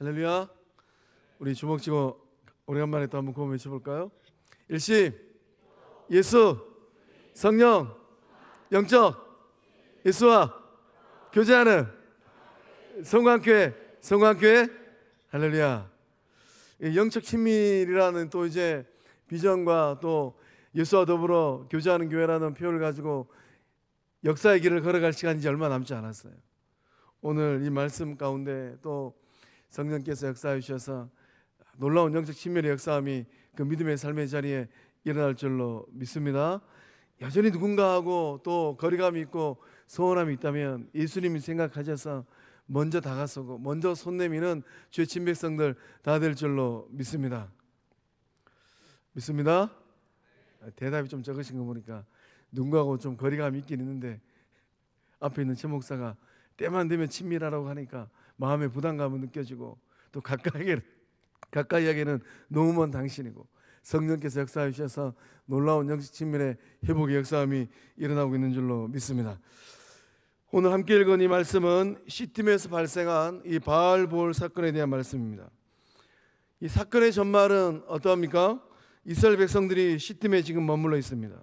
할렐루야. 우리 주먹 쥐고 오래간만에 또 한번 구호 외쳐볼까요? 일심, 예수, 성령, 영적, 예수와 교제하는 성광교회. 할렐루야. 이 영적 친밀이라는 또 이제 비전과 또 예수와 더불어 교제하는 교회라는 표현을 가지고 역사의 길을 걸어갈 시간이 이제 얼마 남지 않았어요. 오늘 이 말씀 가운데 또 성령께서 역사해 주셔서 놀라운 영적 친밀의 역사함이 그 믿음의 삶의 자리에 일어날 줄로 믿습니다. 여전히 누군가하고 또 거리감이 있고 소원함이 있다면 예수님이 생각하셔서 먼저 다가서고 먼저 손 내미는 주의 친백성들 다 될 줄로 믿습니다. 믿습니다? 대답이 좀 적으신 거 보니까 누군가하고 좀 거리감이 있긴 있는데 앞에 있는 최 목사가 때만 되면 친밀하라고 하니까 마음의 부담감은 느껴지고 또 가까이 하기에는 너무 먼 당신이고 성령께서 역사해 주셔서 놀라운 영적 친밀의 회복의 역사함이 일어나고 있는 줄로 믿습니다. 오늘 함께 읽은 이 말씀은 시팀에서 발생한 이 바알볼 사건에 대한 말씀입니다. 이 사건의 전말은 어떠합니까? 이스라엘 백성들이 시팀에 지금 머물러 있습니다.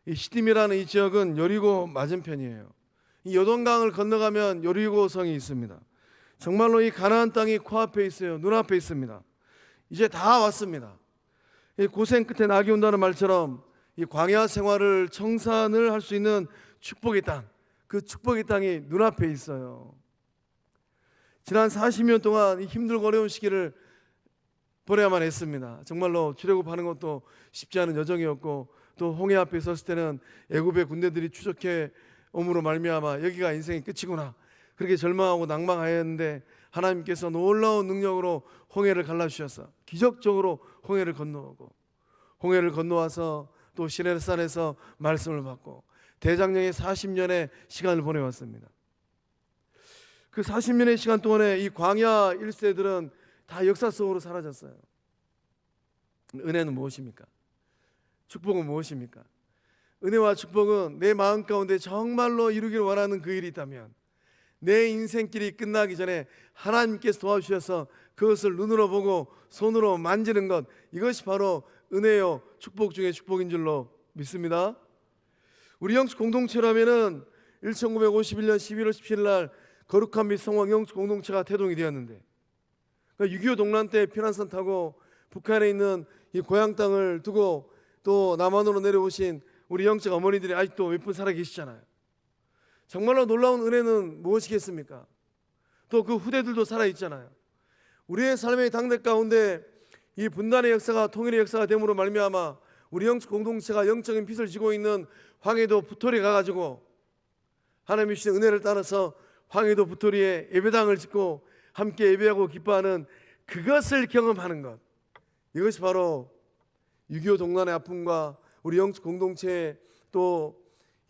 이 시팀이라는 이 지역은 여리고 맞은편이에요. 이 요단강을 건너가면 여리고성이 있습니다. 정말로 이 가나안 땅이 코앞에 있어요. 눈앞에 있습니다. 이제 다 왔습니다. 이 고생 끝에 낙이 온다는 말처럼 이 광야 생활을 청산을 할 수 있는 축복의 땅, 그 축복의 땅이 눈앞에 있어요. 지난 40년 동안 이 힘들고 어려운 시기를 보내야만 했습니다. 정말로 출애굽하는 것도 쉽지 않은 여정이었고 또 홍해 앞에 섰을 때는 애굽의 군대들이 추적해 옴으로 말미암아 여기가 인생의 끝이구나 그렇게 절망하고 낭망하였는데 하나님께서 놀라운 능력으로 홍해를 갈라주셔서 기적적으로 홍해를 건너오고 홍해를 건너와서 또 시내산에서 말씀을 받고 대장령의 40년의 시간을 보내왔습니다. 그 40년의 시간 동안에 이 광야 1세들은 다 역사 속으로 사라졌어요. 은혜는 무엇입니까? 축복은 무엇입니까? 은혜와 축복은 내 마음 가운데 정말로 이루기를 원하는 그 일이 있다면 내 인생길이 끝나기 전에 하나님께서 도와주셔서 그것을 눈으로 보고 손으로 만지는 것, 이것이 바로 은혜요 축복 중에 축복인 줄로 믿습니다. 우리 영적 공동체라면은 1951년 11월 17일 날 거룩한 및 성황 영적 공동체가 태동이 되었는데 6.25 동란 때 피난선 타고 북한에 있는 이 고향 땅을 두고 또 남한으로 내려오신 우리 영적 어머니들이 아직도 몇 분 살아 계시잖아요. 정말로 놀라운 은혜는 무엇이겠습니까? 또 그 후대들도 살아있잖아요. 우리의 삶의 당대 가운데 이 분단의 역사가 통일의 역사가 됨으로 말미암아 우리 영적 공동체가 영적인 빚을 지고 있는 황해도 부토리 가가지고 하나님이 주신 은혜를 따라서 황해도 부토리에 예배당을 짓고 함께 예배하고 기뻐하는 그것을 경험하는 것, 이것이 바로 6.25 동란의 아픔과 우리 영적 공동체에 또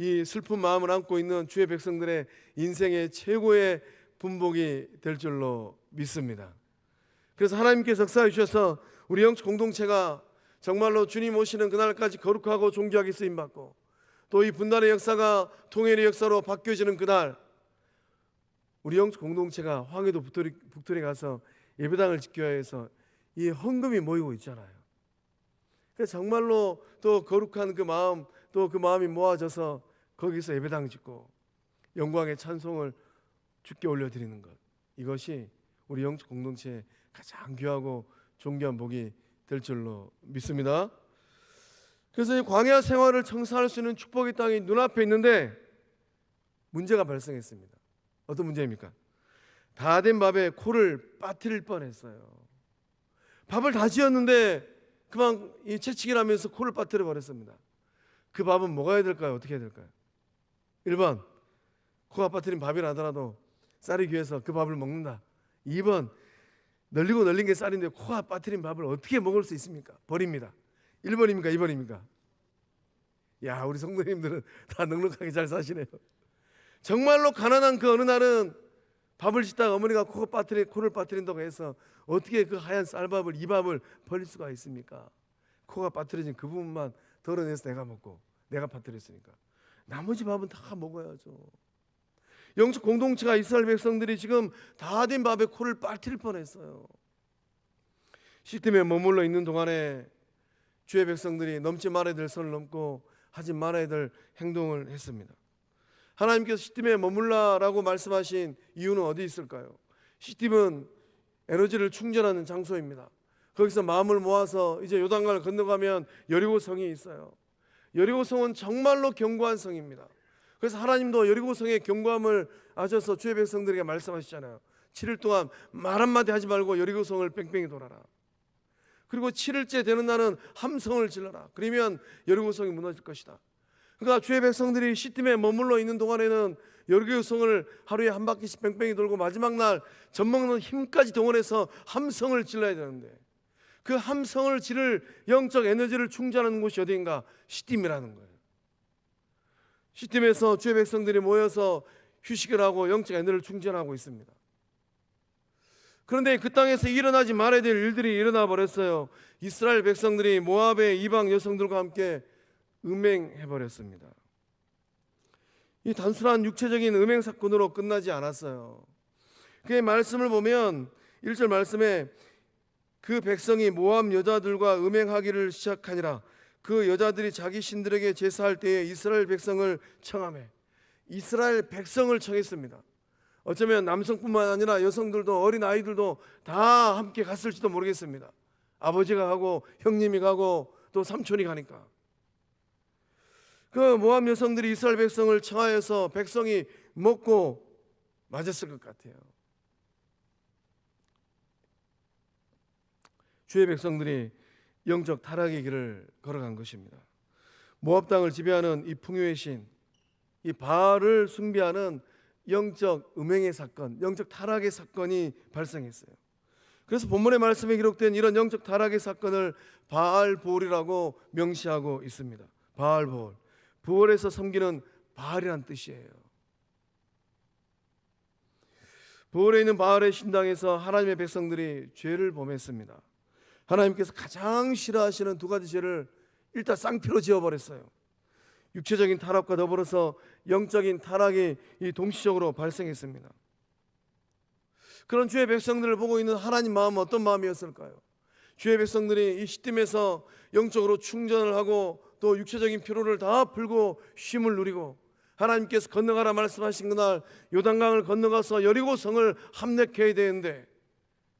이 슬픈 마음을 안고 있는 주의 백성들의 인생의 최고의 분복이 될 줄로 믿습니다. 그래서 하나님께서 역사해 주셔서 우리 영적 공동체가 정말로 주님 오시는 그날까지 거룩하고 존귀하게 쓰임받고 또 이 분단의 역사가 통일의 역사로 바뀌어지는 그날 우리 영적 공동체가 황해도 북토리 가서 예배당을 짓기 위해서 이 헌금이 모이고 있잖아요. 그래서 정말로 또 거룩한 그 마음, 또 그 마음이 모아져서 거기서 예배당 짓고 영광의 찬송을 주께 올려드리는 것, 이것이 우리 영적 공동체의 가장 귀하고 존귀한 복이 될 줄로 믿습니다. 그래서 이 광야 생활을 청산할 수 있는 축복의 땅이 눈앞에 있는데 문제가 발생했습니다. 어떤 문제입니까? 다 된 밥에 코를 빠뜨릴 뻔했어요. 밥을 다 지었는데 그만 이 채찍이라면서 코를 빠뜨려 버렸습니다. 그 밥은 뭐가 해야 될까요? 어떻게 해야 될까요? 1번, 코가 빠뜨린 밥이라 하더라도 쌀이 귀해서 그 밥을 먹는다. 2번, 널리고 널린 게 쌀인데 코가 빠뜨린 밥을 어떻게 먹을 수 있습니까? 버립니다. 1번입니까? 2번입니까? 야, 우리 성도님들은 다 넉넉하게 잘 사시네요. 정말로 가난한 그 어느 날은 밥을 짓다가 어머니가 코를 빠뜨린다고 해서 어떻게 그 하얀 쌀밥을, 이 밥을 버릴 수가 있습니까? 코가 빠뜨려진 그 부분만 덜어내서 내가 먹고 내가 빠뜨렸으니까 나머지 밥은 다 먹어야죠. 영적 공동체가 이스라엘 백성들이 지금 다 된 밥에 코를 빨틸 뻔했어요. 시팀에 머물러 있는 동안에 주의 백성들이 넘지 말아야 될 선을 넘고 하지 말아야 될 행동을 했습니다. 하나님께서 시팀에 머물라라고 말씀하신 이유는 어디 있을까요? 시팀은 에너지를 충전하는 장소입니다. 거기서 마음을 모아서 이제 요단강을 건너가면 여리고성이 있어요. 여리고성은 정말로 견고한 성입니다. 그래서 하나님도 여리고성의 견고함을 아셔서 주의 백성들에게 말씀하시잖아요. 7일 동안 말 한마디 하지 말고 여리고성을 뺑뺑이 돌아라. 그리고 7일째 되는 날은 함성을 질러라. 그러면 여리고성이 무너질 것이다. 그러니까 주의 백성들이 시팀에 머물러 있는 동안에는 여리고성을 하루에 한 바퀴씩 뺑뺑이 돌고 마지막 날 젖먹는 힘까지 동원해서 함성을 질러야 되는데, 그 함성을 지를 영적 에너지를 충전하는 곳이 어디인가? 시팀이라는 거예요. 시팀에서 주의 백성들이 모여서 휴식을 하고 영적 에너지를 충전하고 있습니다. 그런데 그 땅에서 일어나지 말아야 될 일들이 일어나 버렸어요. 이스라엘 백성들이 모압의 이방 여성들과 함께 음행해 버렸습니다. 이 단순한 육체적인 음행 사건으로 끝나지 않았어요. 그의 말씀을 보면 1절 말씀에 그 백성이 모압 여자들과 음행하기를 시작하니라. 그 여자들이 자기 신들에게 제사할 때에 이스라엘 백성을 청하매. 이스라엘 백성을 청했습니다. 어쩌면 남성뿐만 아니라 여성들도 어린 아이들도 다 함께 갔을지도 모르겠습니다. 아버지가 가고 형님이 가고 또 삼촌이 가니까. 그 모압 여성들이 이스라엘 백성을 청하여서 백성이 먹고 맞았을 것 같아요. 주의 백성들이 영적 타락의 길을 걸어간 것입니다. 모압 땅을 지배하는 이 풍요의 신, 이 바알을 숭배하는 영적 음행의 사건, 영적 타락의 사건이 발생했어요. 그래서 본문의 말씀에 기록된 이런 영적 타락의 사건을 바알보올이라고 명시하고 있습니다. 바알보올, 부월에서 섬기는 바알이란 뜻이에요. 부월에 있는 바알의 신당에서 하나님의 백성들이 죄를 범했습니다. 하나님께서 가장 싫어하시는 두 가지 죄를 일단 쌍피로 지어버렸어요. 육체적인 타락과 더불어서 영적인 타락이 동시적으로 발생했습니다. 그런 주의 백성들을 보고 있는 하나님 마음은 어떤 마음이었을까요? 주의 백성들이 이 시팀에서 영적으로 충전을 하고 또 육체적인 피로를 다 풀고 쉼을 누리고 하나님께서 건너가라 말씀하신 그날 요단강을 건너가서 여리고성을 함락해야 되는데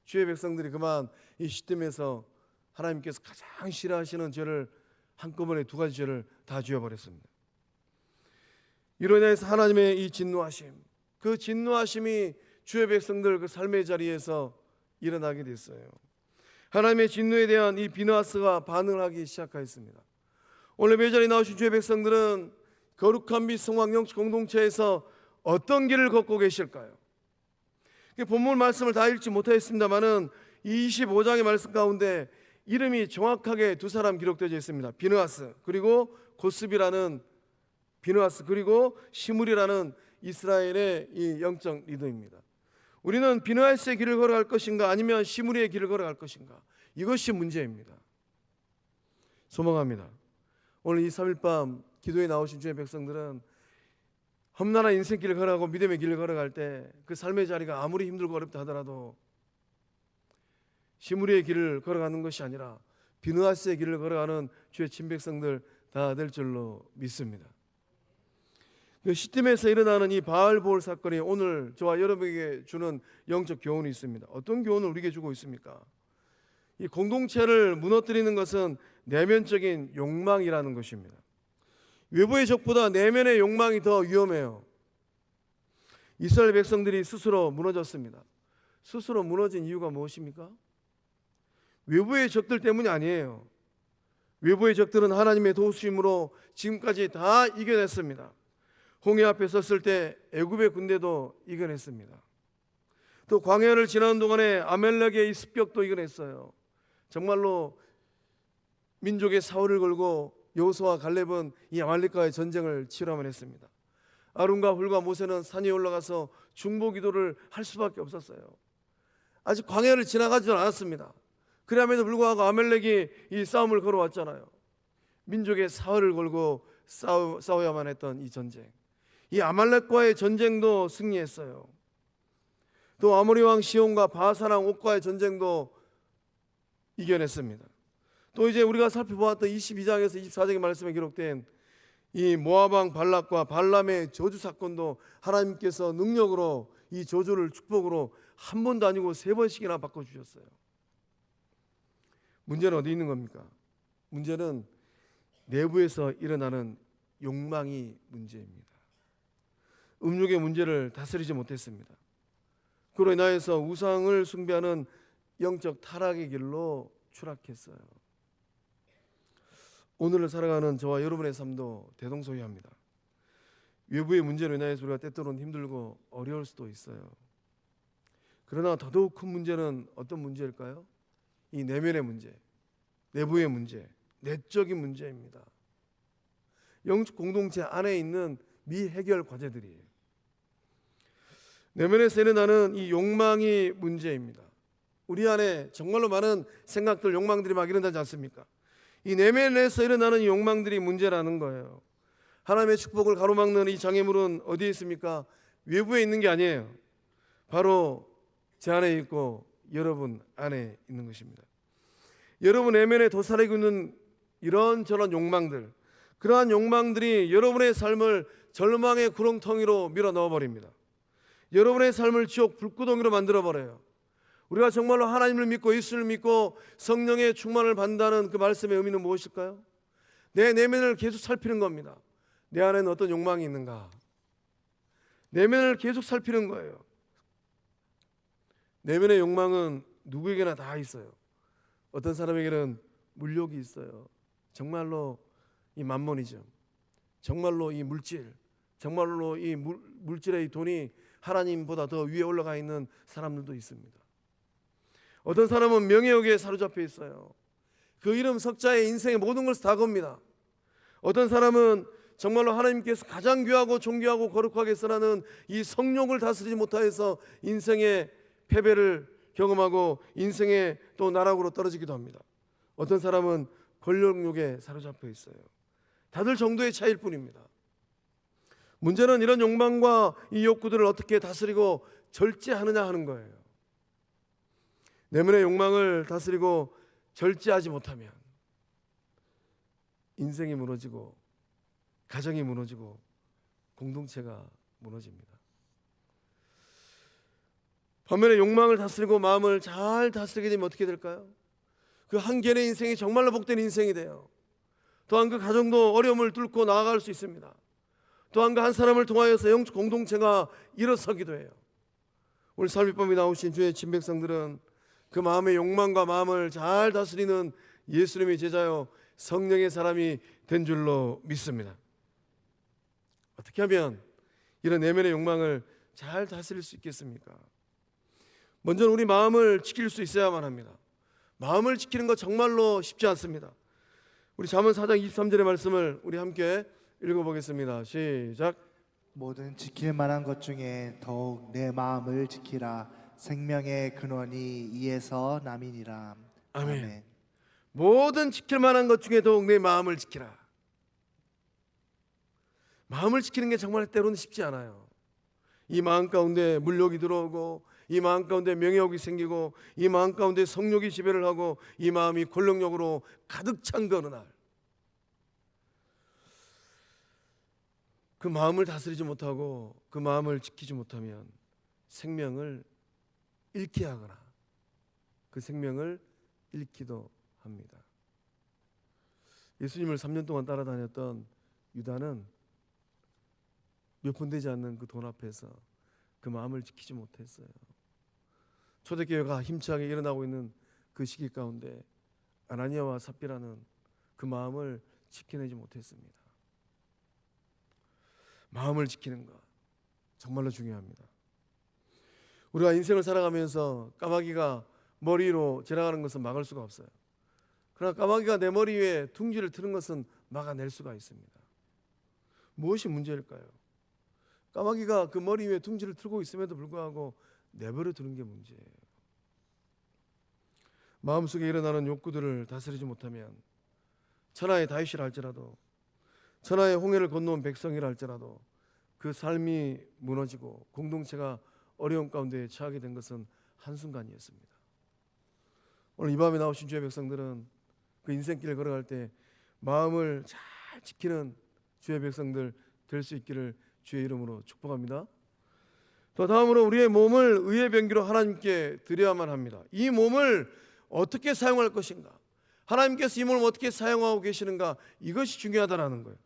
주의 백성들이 그만 이 시팀에서 하나님께서 가장 싫어하시는 죄를 한꺼번에 두 가지 죄를 다 지어버렸습니다. 이로 인해서 하나님의 이 진노하심, 그 진노하심이 주의 백성들 그 삶의 자리에서 일어나게 됐어요. 하나님의 진노에 대한 이 비느하스가 반응을 하기 시작하였습니다. 오늘 매절에 나오신 주의 백성들은 거룩한 및 성황 영적 공동체에서 어떤 길을 걷고 계실까요? 본문 말씀을 다 읽지 못하였습니다만은 이 25장의 말씀 가운데 이름이 정확하게 두 사람 기록되어 있습니다. 비느하스 그리고 고스비라는 비느하스 그리고 시므리라는 이스라엘의 이 영적 리더입니다. 우리는 비느하스의 길을 걸어갈 것인가 아니면 시므리의 길을 걸어갈 것인가, 이것이 문제입니다. 소망합니다. 오늘 이 3일 밤 기도에 나오신 주의 백성들은 험난한 인생길을 걸어가고 믿음의 길을 걸어갈 때 그 삶의 자리가 아무리 힘들고 어렵다 하더라도 시므리의 길을 걸어가는 것이 아니라 비느하스의 길을 걸어가는 주의 친백성들 다 될 줄로 믿습니다. 시팀에서 일어나는 이 바알보올 사건이 오늘 저와 여러분에게 주는 영적 교훈이 있습니다. 어떤 교훈을 우리에게 주고 있습니까? 이 공동체를 무너뜨리는 것은 내면적인 욕망이라는 것입니다. 외부의 적보다 내면의 욕망이 더 위험해요. 이스라엘 백성들이 스스로 무너졌습니다. 스스로 무너진 이유가 무엇입니까? 외부의 적들 때문이 아니에요. 외부의 적들은 하나님의 도우심으로 지금까지 다 이겨냈습니다. 홍해 앞에 섰을 때 애굽의 군대도 이겨냈습니다. 또 광야를 지나는 동안에 아멜렉의 이 습격도 이겨냈어요. 정말로 민족의 사활을 걸고 여호수아와 갈렙은 이 아말렉과의 전쟁을 치러야만 했습니다. 아론과 훌과 모세는 산에 올라가서 중보 기도를 할 수밖에 없었어요. 아직 광야를 지나가지도 않았습니다. 그럼에도 불구하고 아멜렉이 이 싸움을 걸어왔잖아요. 민족의 사활을 걸고 싸워야만 했던 이 전쟁. 이 아말렉과의 전쟁도 승리했어요. 또 아모리 왕 시온과 바산 왕 옥과의 전쟁도 이겨냈습니다. 또 이제 우리가 살펴보았던 22장에서 24장의 말씀에 기록된 이 모압 왕 발락과 발람의 저주 사건도 하나님께서 능력으로 이 저주를 축복으로 한 번도 아니고 3번씩이나 바꿔주셨어요. 문제는 어디 있는 겁니까? 문제는 내부에서 일어나는 욕망이 문제입니다. 음욕의 문제를 다스리지 못했습니다. 그로 인하여서 우상을 숭배하는 영적 타락의 길로 추락했어요. 오늘을 살아가는 저와 여러분의 삶도 대동소이합니다. 외부의 문제로 인하여서 우리가 때때로는 힘들고 어려울 수도 있어요. 그러나 더더욱 큰 문제는 어떤 문제일까요? 이 내면의 문제, 내부의 문제, 내적인 문제입니다. 영적 공동체 안에 있는 미해결 과제들이에요. 내면에서 일어나는 이 욕망이 문제입니다. 우리 안에 정말로 많은 생각들, 욕망들이 막 일어나지 않습니까? 이 내면에서 일어나는 욕망들이 문제라는 거예요. 하나님의 축복을 가로막는 이 장애물은 어디에 있습니까? 외부에 있는 게 아니에요. 바로 제 안에 있고 여러분 안에 있는 것입니다. 여러분 내면에 도사리고 있는 이런저런 욕망들, 그러한 욕망들이 여러분의 삶을 절망의 구렁텅이로 밀어 넣어버립니다. 여러분의 삶을 지옥 불구덩이로 만들어버려요. 우리가 정말로 하나님을 믿고 예수를 믿고 성령의 충만을 받는다는 그 말씀의 의미는 무엇일까요? 내 내면을 계속 살피는 겁니다. 내 안에는 어떤 욕망이 있는가? 내면을 계속 살피는 거예요. 내면의 욕망은 누구에게나 다 있어요. 어떤 사람에게는 물욕이 있어요. 정말로 이 만몬이죠. 정말로 이 물질, 정말로 이 물질의 돈이 하나님보다 더 위에 올라가 있는 사람들도 있습니다. 어떤 사람은 명예욕에 사로잡혀 있어요. 그 이름 석자에 인생의 모든 것을 다 겁니다. 어떤 사람은 정말로 하나님께서 가장 귀하고 존귀하고 거룩하게 쓰라는 이 성욕을 다스리지 못하여서 인생의 패배를 경험하고 인생의 또 나락으로 떨어지기도 합니다. 어떤 사람은 권력욕에 사로잡혀 있어요. 다들 정도의 차이일 뿐입니다. 문제는 이런 욕망과 이 욕구들을 어떻게 다스리고 절제하느냐 하는 거예요. 내면의 욕망을 다스리고 절제하지 못하면 인생이 무너지고 가정이 무너지고 공동체가 무너집니다. 반면에 욕망을 다스리고 마음을 잘 다스리게 되면 어떻게 될까요? 그 한 개의 인생이 정말로 복된 인생이 돼요. 또한 그 가정도 어려움을 뚫고 나아갈 수 있습니다. 또한 그 한 사람을 통하여서 영적 공동체가 일어서기도 해요. 오늘 살윗밤에 나오신 주의 친백성들은 그 마음의 욕망과 마음을 잘 다스리는 예수님의 제자요 성령의 사람이 된 줄로 믿습니다. 어떻게 하면 이런 내면의 욕망을 잘 다스릴 수 있겠습니까? 먼저 우리 마음을 지킬 수 있어야만 합니다. 마음을 지키는 것 정말로 쉽지 않습니다. 우리 잠언 4장 23절의 말씀을 우리 함께 읽어보겠습니다. 시작. 모든 지킬 만한 것 중에 더욱 내 마음을 지키라. 생명의 근원이 이에서 남이니라. 아멘. 아멘. 모든 지킬 만한 것 중에 더욱 내 마음을 지키라. 마음을 지키는 게 정말 때로는 쉽지 않아요. 이 마음 가운데 물욕이 들어오고 이 마음 가운데 명예욕이 생기고 이 마음 가운데 성욕이 지배를 하고 이 마음이 권력욕으로 가득 찬 그 어느 날 그 마음을 다스리지 못하고 그 마음을 지키지 못하면 생명을 잃게 하거나 그 생명을 잃기도 합니다. 예수님을 3년 동안 따라다녔던 유다는 몇 푼 되지 않는 그 돈 앞에서 그 마음을 지키지 못했어요. 초대교회가 힘차게 일어나고 있는 그 시기 가운데 아나니아와 삽비라는 그 마음을 지켜내지 못했습니다. 마음을 지키는 것 정말로 중요합니다. 우리가 인생을 살아가면서 까마귀가 머리 위로 지나가는 것은 막을 수가 없어요. 그러나 까마귀가 내 머리 위에 둥지를 트는 것은 막아낼 수가 있습니다. 무엇이 문제일까요? 까마귀가 그 머리 위에 둥지를 틀고 있음에도 불구하고 내버려 두는 게 문제예요. 마음속에 일어나는 욕구들을 다스리지 못하면 천하의 다윗이라 할지라도 천하의 홍해를 건너온 백성이라 할지라도 그 삶이 무너지고 공동체가 어려운 가운데 처하게 된 것은 한순간이었습니다. 오늘 이 밤에 나오신 주의 백성들은 그 인생길을 걸어갈 때 마음을 잘 지키는 주의 백성들 될 수 있기를 주의 이름으로 축복합니다. 또 다음으로 우리의 몸을 의의 병기로 하나님께 드려야만 합니다. 이 몸을 어떻게 사용할 것인가, 하나님께서 이 몸을 어떻게 사용하고 계시는가, 이것이 중요하다는 거예요.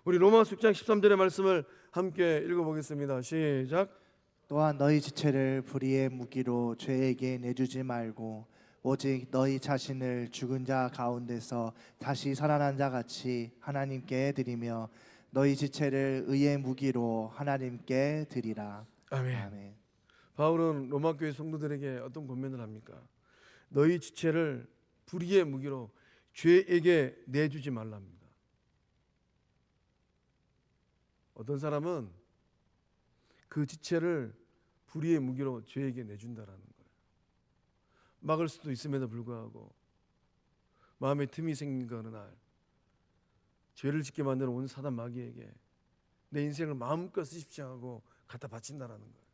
우리 로마서 6장 13절의 말씀을 함께 읽어보겠습니다. 시작. 또한 너희 지체를 불의의 무기로 죄에게 내주지 말고 오직 너희 자신을 죽은 자 가운데서 다시 살아난 자 같이 하나님께 드리며 너희 지체를 의의 무기로 하나님께 드리라. 아멘. 아멘. 바울은 로마교회 성도들에게 어떤 권면을 합니까? 너희 지체를 불의의 무기로 죄에게 내주지 말랍니다. 어떤 사람은 그 지체를 불의의 무기로 죄에게 내준다라는 거예요. 막을 수도 있음에도 불구하고 마음에 틈이 생긴 그 어느 날 죄를 짓게 만드는 온 사단 마귀에게 내 인생을 마음껏 쓰십시오 하고 갖다 바친다라는 거예요.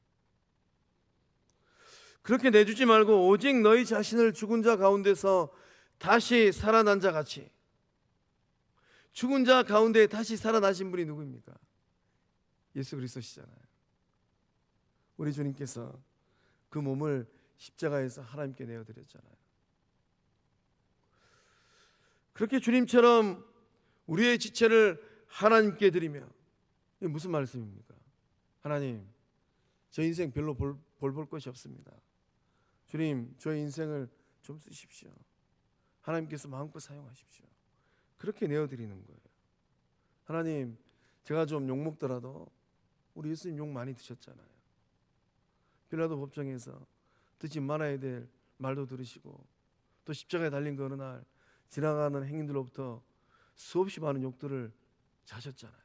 그렇게 내주지 말고 오직 너희 자신을 죽은 자 가운데서 다시 살아난 자 같이. 죽은 자 가운데 다시 살아나신 분이 누구입니까? 예수 그리스도시잖아요. 우리 주님께서 그 몸을 십자가에서 하나님께 내어드렸잖아요. 그렇게 주님처럼 우리의 지체를 하나님께 드리며, 이게 무슨 말씀입니까? 하나님, 저 인생 별로 볼 것이 없습니다. 주님, 저의 인생을 좀 쓰십시오. 하나님께서 마음껏 사용하십시오. 그렇게 내어드리는 거예요. 하나님, 제가 좀 욕먹더라도 우리 예수님 욕 많이 드셨잖아요. 빌라도 법정에서 듣지 말아야 될 말도 들으시고 또 십자가에 달린 그 어느 날 지나가는 행인들로부터 수없이 많은 욕들을 자셨잖아요.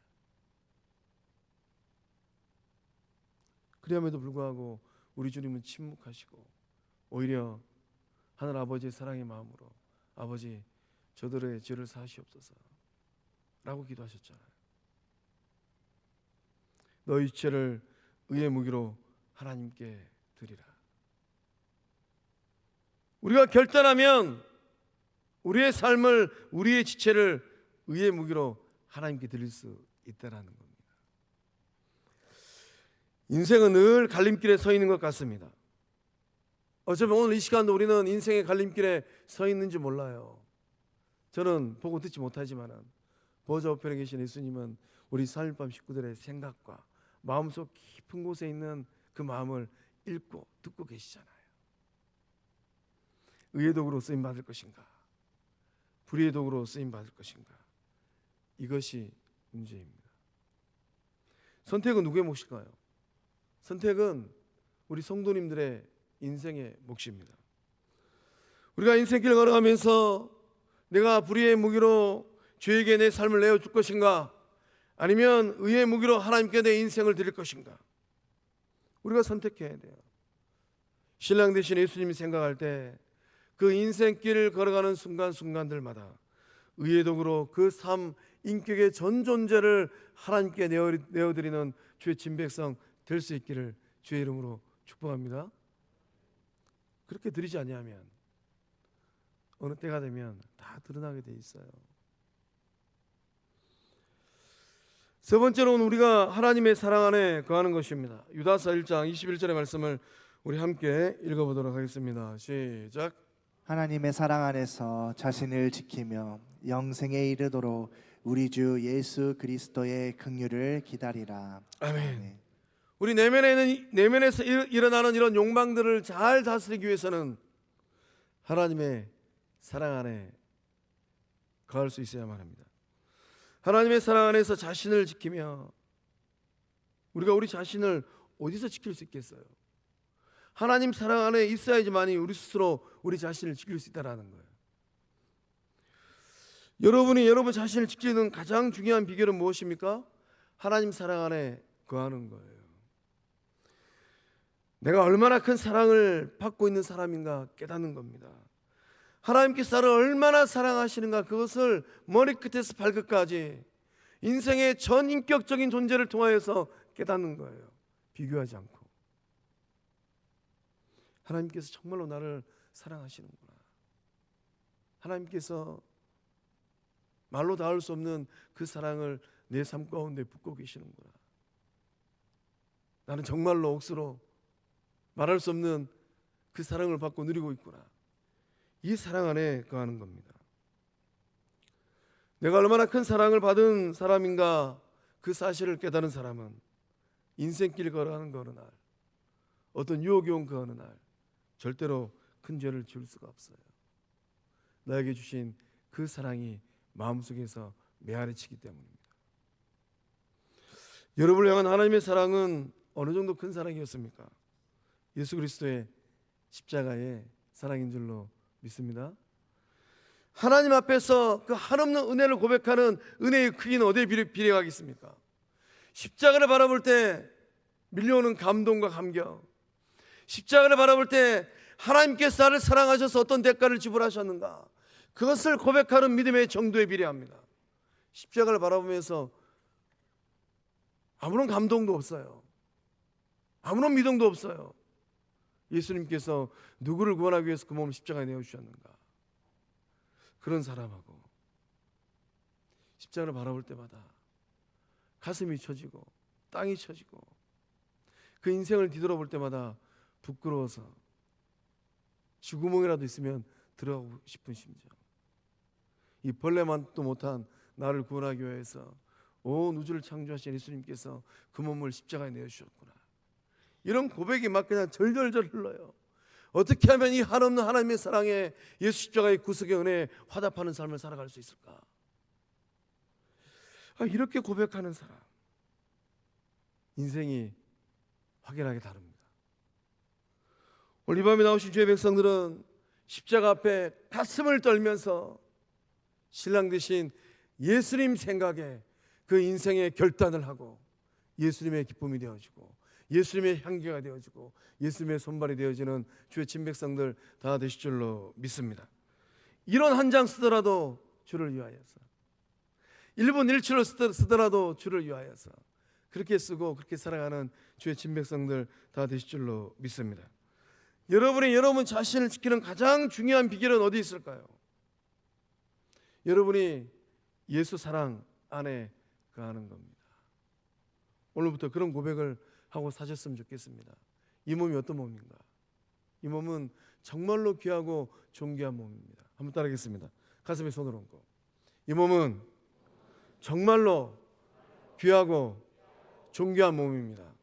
그럼에도 불구하고 우리 주님은 침묵하시고 오히려 하늘 아버지의 사랑의 마음으로 아버지 저들의 죄를 사하시옵소서 라고 기도하셨잖아요. 너희 죄를 의의 무기로 하나님께 드리라. 우리가 결단하면 우리의 삶을, 우리의 지체를 의의 무기로 하나님께 드릴 수 있다라는 겁니다. 인생은 늘 갈림길에 서 있는 것 같습니다. 어차피 오늘 이 시간도 우리는 인생의 갈림길에 서 있는지 몰라요. 저는 보고 듣지 못하지만 보좌 우편에 계신 예수님은 우리 3.1밤 식구들의 생각과 마음속 깊은 곳에 있는 그 마음을 읽고 듣고 계시잖아요. 의의 도구로 쓰임 받을 것인가, 불의의 도구로 쓰임 받을 것인가, 이것이 문제입니다. 선택은 누구의 몫일까요? 선택은 우리 성도님들의 인생의 몫입니다. 우리가 인생길 걸어가면서 내가 불의의 무기로 죄에게 내 삶을 내어줄 것인가, 아니면 의의 무기로 하나님께 내 인생을 드릴 것인가, 우리가 선택해야 돼요. 신랑 되신 예수님이 생각할 때 그 인생길을 걸어가는 순간순간들마다 의의 도구로 그 삶, 인격의 전 존재를 하나님께 내어드리는 주의 진백성 될 수 있기를 주의 이름으로 축복합니다. 그렇게 드리지 아니하면 어느 때가 되면 다 드러나게 돼 있어요. 세 번째로는 우리가 하나님의 사랑 안에 거하는 것입니다. 유다서 1장 21절의 말씀을 우리 함께 읽어보도록 하겠습니다. 시작. 하나님의 사랑 안에서 자신을 지키며 영생에 이르도록 우리 주 예수 그리스도의 긍휼을 기다리라. 아멘. 우리 내면에서 일어나는 이런 욕망들을 잘 다스리기 위해서는 하나님의 사랑 안에 거할 수 있어야만 합니다. 하나님의 사랑 안에서 자신을 지키며, 우리가 우리 자신을 어디서 지킬 수 있겠어요? 하나님 사랑 안에 있어야지만이 우리 스스로 우리 자신을 지킬 수 있다는 거예요. 여러분이 여러분 자신을 지키는 가장 중요한 비결은 무엇입니까? 하나님 사랑 안에 거하는 거예요. 내가 얼마나 큰 사랑을 받고 있는 사람인가 깨닫는 겁니다. 하나님께서 나를 얼마나 사랑하시는가, 그것을 머리끝에서 발끝까지 인생의 전 인격적인 존재를 통하여서 깨닫는 거예요. 비교하지 않고. 하나님께서 정말로 나를 사랑하시는구나. 하나님께서 말로 닿을 수 없는 그 사랑을 내 삶 가운데 붓고 계시는구나. 나는 정말로 억수로 말할 수 없는 그 사랑을 받고 누리고 있구나. 이 사랑 안에 거하는 겁니다. 내가 얼마나 큰 사랑을 받은 사람인가 그 사실을 깨달은 사람은 인생길 걸어가는 그 어느 날, 어떤 유혹이 온 그 어느 날 절대로 큰 죄를 지을 수가 없어요. 나에게 주신 그 사랑이 마음속에서 메아리치기 때문입니다. 여러분을 향한 하나님의 사랑은 어느 정도 큰 사랑이었습니까? 예수 그리스도의 십자가의 사랑인 줄로 믿습니다. 하나님 앞에서 그 한없는 은혜를 고백하는 은혜의 크기는 어디에 비례하겠습니까? 십자가를 바라볼 때 밀려오는 감동과 감격, 십자가를 바라볼 때 하나님께서 나를 사랑하셔서 어떤 대가를 지불하셨는가, 그것을 고백하는 믿음의 정도에 비례합니다. 십자가를 바라보면서 아무런 감동도 없어요. 아무런 믿음도 없어요. 예수님께서 누구를 구원하기 위해서 그 몸을 십자가에 내어주셨는가. 그런 사람하고 십자가를 바라볼 때마다 가슴이 쳐지고 땅이 쳐지고 그 인생을 뒤돌아볼 때마다 부끄러워서 쥐구멍이라도 있으면 들어가고 싶은 심정. 이 벌레만도 못한 나를 구원하기 위해서 온 우주를 창조하신 예수님께서 그 몸을 십자가에 내어주셨구나. 이런 고백이 막 그냥 절절절 흘러요. 어떻게 하면 이 한없는 하나님의 사랑에 예수 십자가의 구속의 은혜에 화답하는 삶을 살아갈 수 있을까? 이렇게 고백하는 사람 인생이 확연하게 다릅니다. 오늘 이 밤에 나오신 주의 백성들은 십자가 앞에 가슴을 떨면서 신랑 되신 예수님 생각에 그 인생의 결단을 하고 예수님의 기쁨이 되어지고 예수님의 향기가 되어지고 예수님의 손발이 되어지는 주의 친백성들 다 되실 줄로 믿습니다. 이런 한 장 쓰더라도 주를 위하여서, 1분 1초를 쓰더라도 주를 위하여서 그렇게 쓰고 그렇게 살아가는 주의 친백성들 다 되실 줄로 믿습니다. 여러분이 여러분 자신을 지키는 가장 중요한 비결은 어디 있을까요? 여러분이 예수 사랑 안에 거하는 겁니다. 오늘부터 그런 고백을 하고 사셨으면 좋겠습니다. 이 몸이 어떤 몸인가? 이 몸은 정말로 귀하고 존귀한 몸입니다. 한번 따라하겠습니다. 가슴에 손을 얹고, 이 몸은 정말로 귀하고 존귀한 몸입니다.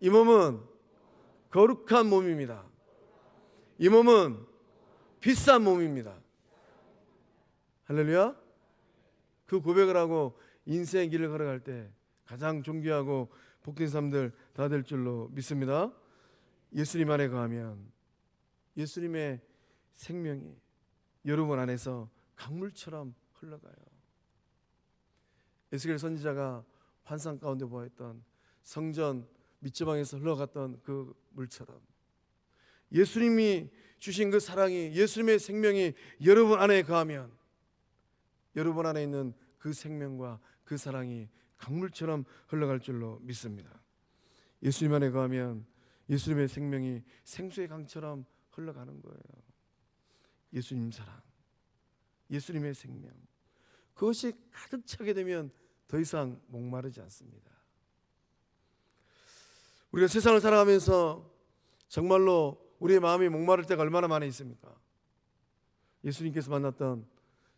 이 몸은 거룩한 몸입니다. 이 몸은 비싼 몸입니다. 할렐루야. 그 고백을 하고 인생의 길을 걸어갈 때 가장 존귀하고 복된 삶들 다 될 줄로 믿습니다. 예수님 안에 거하면 예수님의 생명이 여러분 안에서 강물처럼 흘러가요. 에스겔 선지자가 환상 가운데 보았던 성전 밑지방에서 흘러갔던 그 물처럼 예수님이 주신 그 사랑이, 예수님의 생명이 여러분 안에 거하면 여러분 안에 있는 그 생명과 그 사랑이 강물처럼 흘러갈 줄로 믿습니다. 예수님 안에 거하면 예수님의 생명이 생수의 강처럼 흘러가는 거예요. 예수님 사랑, 예수님의 생명, 그것이 가득 차게 되면 더 이상 목마르지 않습니다. 우리가 세상을 살아가면서 정말로 우리의 마음이 목마를 때가 얼마나 많이 있습니까? 예수님께서 만났던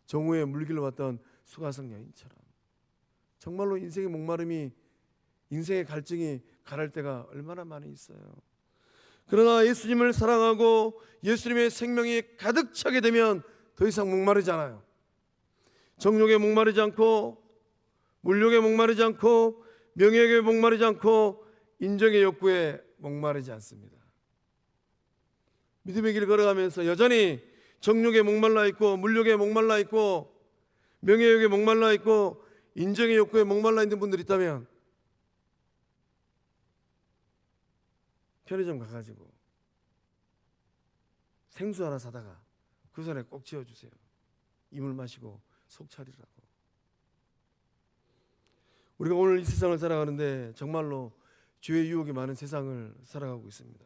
정오의 물길로 왔던 수가성 여인처럼 정말로 인생의 목마름이, 인생의 갈증이 가랄 때가 얼마나 많이 있어요. 그러나 예수님을 사랑하고 예수님의 생명이 가득 차게 되면 더 이상 목마르지 않아요. 정욕에 목마르지 않고, 물욕에 목마르지 않고, 명예에 목마르지 않고, 인정의 욕구에 목마르지 않습니다. 믿음의 길을 걸어가면서 여전히 정욕에 목말라 있고, 물욕에 목말라 있고, 명예욕에 목말라 있고, 인정의 욕구에 목말라 있는 분들이 있다면 편의점 가가지고 생수 하나 사다가 그 손에 꼭 쥐어주세요. 이물 마시고 속 차리라고. 우리가 오늘 이 세상을 살아가는데 정말로 죄의 유혹이 많은 세상을 살아가고 있습니다.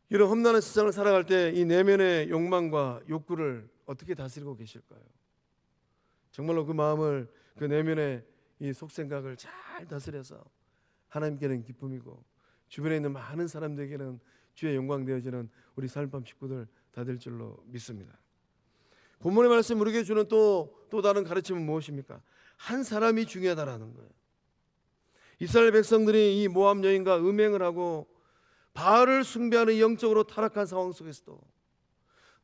이런 험난한 세상을 살아갈 때 이 내면의 욕망과 욕구를 어떻게 다스리고 계실까요? 정말로 그 마음을, 그 내면의 이 속생각을 잘 다스려서 하나님께는 기쁨이고 주변에 있는 많은 사람들에게는 주의 영광 되어지는 우리 사흘밤 식구들 다 될 줄로 믿습니다. 본문의 말씀 우리에게 주는 또 다른 가르침은 무엇입니까? 한 사람이 중요하다라는 거예요. 이스라엘 백성들이 이 모압 여인과 음행을 하고 바알을 숭배하는 영적으로 타락한 상황 속에서도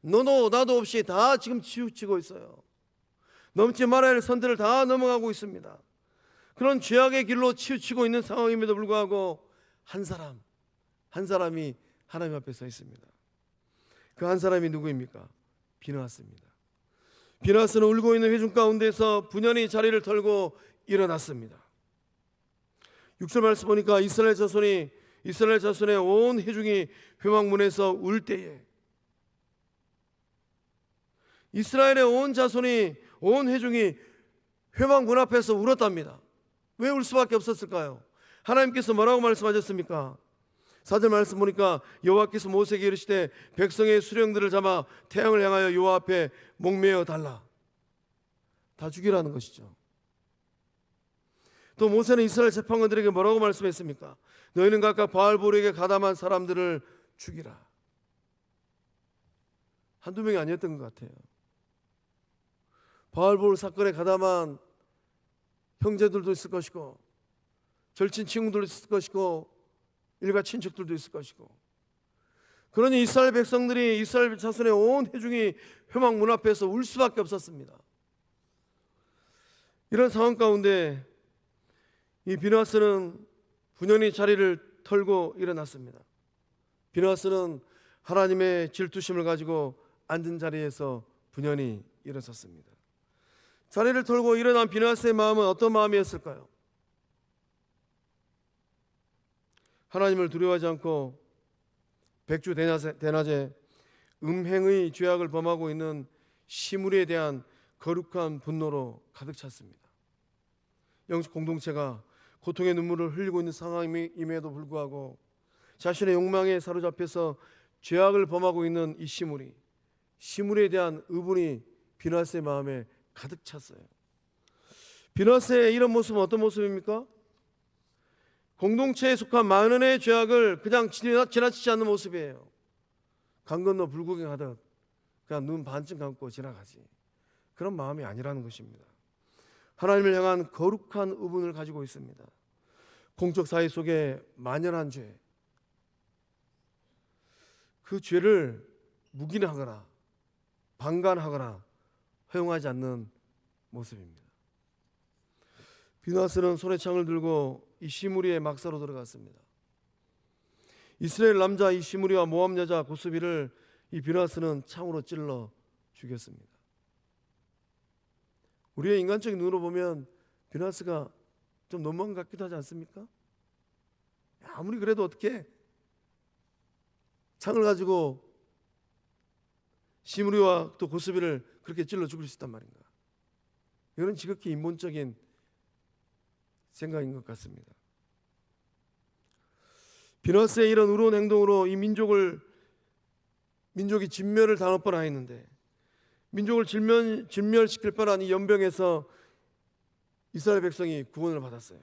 너도 나도 없이 다 지금 치우치고 있어요. 넘지 말아야 할 선들을 다 넘어가고 있습니다. 그런 죄악의 길로 치우치고 있는 상황임에도 불구하고 한 사람이 하나님 앞에 서 있습니다. 그 한 사람이 누구입니까? 비느하스입니다. 비느하스는 울고 있는 회중 가운데서 분연히 자리를 털고 일어났습니다. 6절 말씀 보니까 이스라엘 자손의 온 회중이 회막문에서 울 때에, 이스라엘의 온 회중이 회막문 앞에서 울었답니다. 왜 울 수밖에 없었을까요? 하나님께서 뭐라고 말씀하셨습니까? 4절 말씀 보니까 여호와께서 모세에게 이르시되 백성의 수령들을 잡아 태양을 향하여 여호와 앞에 목매어 달라. 다 죽이라는 것이죠. 또 모세는 이스라엘 재판관들에게 뭐라고 말씀했습니까? 너희는 각각 바알볼에게 가담한 사람들을 죽이라. 한두 명이 아니었던 것 같아요. 바알볼 사건에 가담한 형제들도 있을 것이고 절친 친구들도 있을 것이고 일가 친척들도 있을 것이고, 그러니 이스라엘 백성들이, 이스라엘 자손의 온 회중이 회막 문 앞에서 울 수밖에 없었습니다. 이런 상황 가운데 이 비느하스는 분연히 자리를 털고 일어났습니다. 비느하스는 하나님의 질투심을 가지고 앉은 자리에서 분연히 일어섰습니다. 자리를 털고 일어난 비느하스의 마음은 어떤 마음이었을까요? 하나님을 두려워하지 않고 백주 대낮에 음행의 죄악을 범하고 있는 시므리에 대한 거룩한 분노로 가득 찼습니다. 영적 공동체가 고통의 눈물을 흘리고 있는 상황임에도 불구하고 자신의 욕망에 사로잡혀서 죄악을 범하고 있는 이 시므리에 대한 의분이 비느하스의 마음에 가득 찼어요. 비느하스의 이런 모습은 어떤 모습입니까? 공동체에 속한 만원의 죄악을 그냥 지나치지 않는 모습이에요. 강 건너 불구경하듯 그냥 눈 반쯤 감고 지나가지, 그런 마음이 아니라는 것입니다. 하나님을 향한 거룩한 의분을 가지고 있습니다. 공적 사회 속에 만연한 죄, 그 죄를 묵인하거나 방관하거나 허용하지 않는 모습입니다. 비느하스는 손에 창을 들고 이 시므리의 막사로 들어갔습니다. 이스라엘 남자 이 시므리와 모압 여자 고스비를 이 비느하스는 창으로 찔러 죽였습니다. 우리의 인간적인 눈으로 보면 비느하스가 좀 너무한 것 같기도 하지 않습니까? 아무리 그래도 어떻게 창을 가지고 시므리와 또 고스비를 그렇게 찔러 죽일 수 있단 말인가? 이건 지극히 인본적인 생각인 것 같습니다. 비느하스의 이런 의로운 행동으로 이 민족이 진멸을 당할 뻔하였는데, 민족을 진멸시킬 뻔한 이 연병에서 이스라엘 백성이 구원을 받았어요.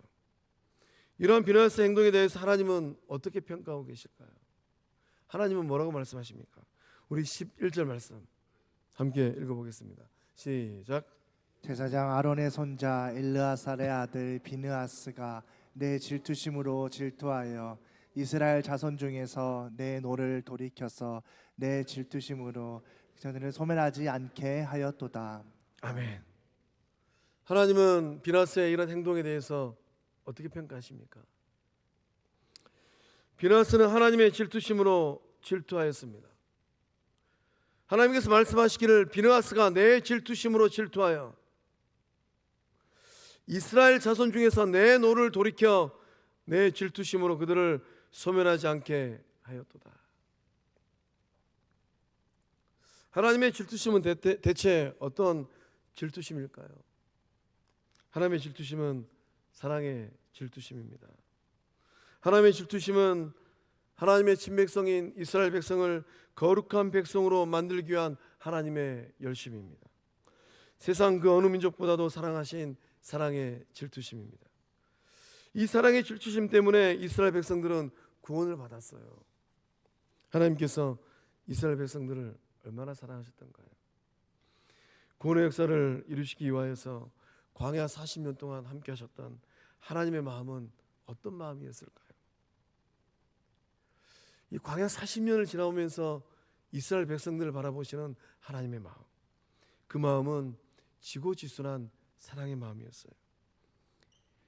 이러한 비느하스의 행동에 대해서 하나님은 어떻게 평가하고 계실까요? 하나님은 뭐라고 말씀하십니까? 우리 11절 말씀 함께 읽어보겠습니다. 시작. 제사장 아론의 손자 엘르아살의 아들 비느하스가 내 질투심으로 질투하여 이스라엘 자손 중에서 내 노를 돌이켜서 내 질투심으로 저들을 소멸하지 않게 하였도다. 아멘. 하나님은 비느하스의 이런 행동에 대해서 어떻게 평가하십니까? 비느하스는 하나님의 질투심으로 질투하였습니다. 하나님께서 말씀하시기를 비느하스가 내 질투심으로 질투하여 이스라엘 자손 중에서 내 노를 돌이켜 내 질투심으로 그들을 소멸하지 않게 하였도다. 하나님의 질투심은 대체 어떤 질투심일까요? 하나님의 질투심은 사랑의 질투심입니다. 하나님의 질투심은 하나님의 친백성인 이스라엘 백성을 거룩한 백성으로 만들기 위한 하나님의 열심입니다. 세상 그 어느 민족보다도 사랑하신 사랑의 질투심입니다. 이 사랑의 질투심 때문에 이스라엘 백성들은 구원을 받았어요. 하나님께서 이스라엘 백성들을 얼마나 사랑하셨던가요? 구원의 역사를 이루시기 위하여서 광야 40년 동안 함께 하셨던 하나님의 마음은 어떤 마음이었을까요? 이 광야 40년을 지나오면서 이스라엘 백성들을 바라보시는 하나님의 마음, 그 마음은 지고지순한 사랑의 마음이었어요.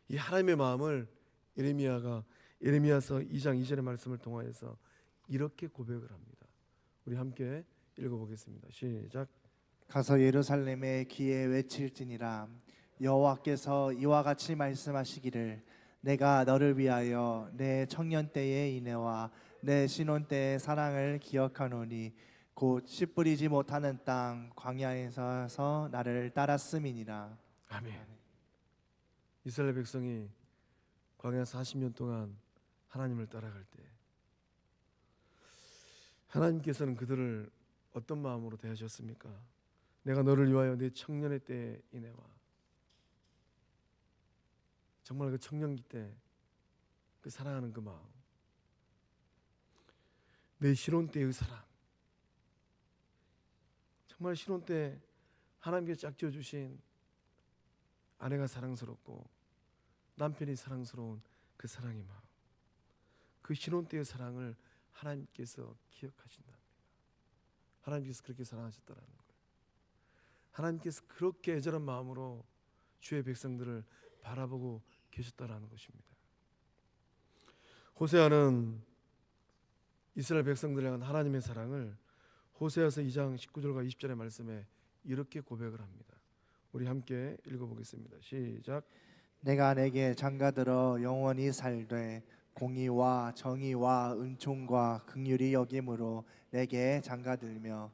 이 하나님의 마음을 예레미야서 2장 2절의 말씀을 통하여서 이렇게 고백을 합니다. 우리 함께 읽어보겠습니다. 시작. 가서 예루살렘에 귀에 외칠지니라. 여호와께서 이와 같이 말씀하시기를 내가 너를 위하여 내 청년 때의 인애와 내 신혼 때의 사랑을 기억하노니 곧 씨 뿌리지 못하는 땅 광야에서 나를 따랐음이니라. 아멘. 이스라엘 백성이 광야 40년 동안 하나님을 따라갈 때 하나님께서는 그들을 어떤 마음으로 대하셨습니까? 내가 너를 위하여 내 청년의 때의 인애와, 정말 그 청년기 때 그 사랑하는 그 마음, 내 신혼 때의 사랑, 정말 신혼 때 하나님께 짝지어 주신 아내가 사랑스럽고 남편이 사랑스러운 그 사랑의 마음, 그 신혼 때의 사랑을 하나님께서 기억하신답니다. 하나님께서 그렇게 사랑하셨다라는 거예요. 하나님께서 그렇게 애절한 마음으로 주의 백성들을 바라보고 계셨다라는 것입니다. 호세아는 이스라엘 백성들을 향한 하나님의 사랑을 호세아서 2장 19절과 20절의 말씀에 이렇게 고백을 합니다. 우리 함께 읽어보겠습니다. 시작. 내가 내게 장가들어 영원히 살되 공의와 정의와 은총과 긍휼이 여김으로 내게 장가들며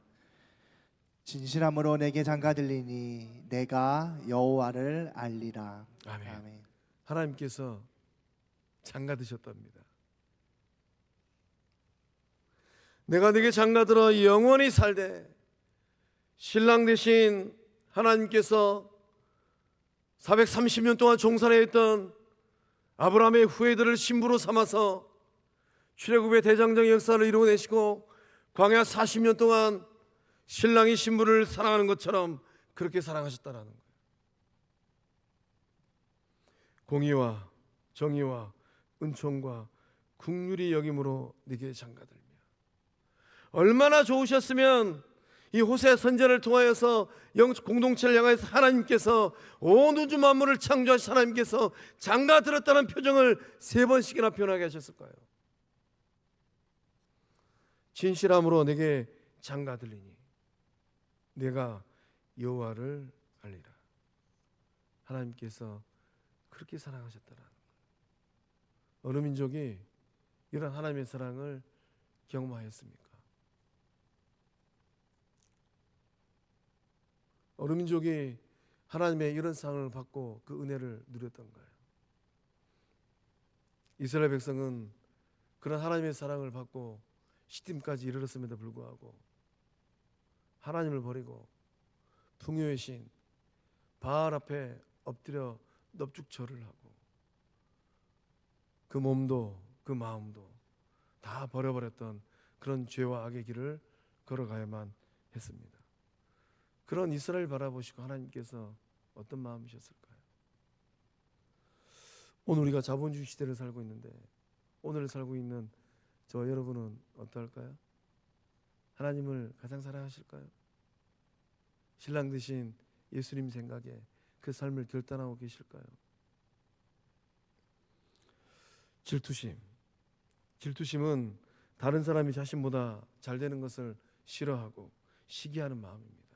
진실함으로 내게 장가들리니 내가 여호와를 알리라. 아멘. 아멘. 하나님께서 장가드셨답니다. 내가 네게 장가들어 영원히 살되, 신랑 되신 하나님께서 430년 동안 종살에 있던 아브라함의 후예들을 신부로 삼아서 출애굽의 대장정 역사를 이루어내시고 광야 40년 동안 신랑이 신부를 사랑하는 것처럼 그렇게 사랑하셨다라는 거예요. 공의와 정의와 은총과 긍휼이 여김으로 네게 장가들며, 얼마나 좋으셨으면 이 호세 선지자를 통하여서 영적 공동체를 향해서 하나님께서 온 우주 만물을 창조하신 하나님께서 장가들었다는 표정을 3번씩이나 표현하게 하셨을까요? 진실함으로 내게 장가들리니 내가 여호와를 알리라. 하나님께서 그렇게 사랑하셨다라는 거예요. 어느 민족이 이런 하나님의 사랑을 경험하였습니까? 어느 민족이 하나님의 이런 사랑을 받고 그 은혜를 누렸던가요? 이스라엘 백성은 그런 하나님의 사랑을 받고 시딤까지 이르렀음에도 불구하고 하나님을 버리고 풍요의 신 바알 앞에 엎드려 넙죽절을 하고 그 몸도 그 마음도 다 버려버렸던 그런 죄와 악의 길을 걸어가야만 했습니다. 그런 이스라엘 바라보시고 하나님께서 어떤 마음이셨을까요? 오늘 우리가 자본주의 시대를 살고 있는데 오늘 살고 있는 저 여러분은 어떨까요? 하나님을 가장 사랑하실까요? 신랑 되신 예수님 생각에 그 삶을 결단하고 계실까요? 질투심은 다른 사람이 자신보다 잘 되는 것을 싫어하고 시기하는 마음입니다.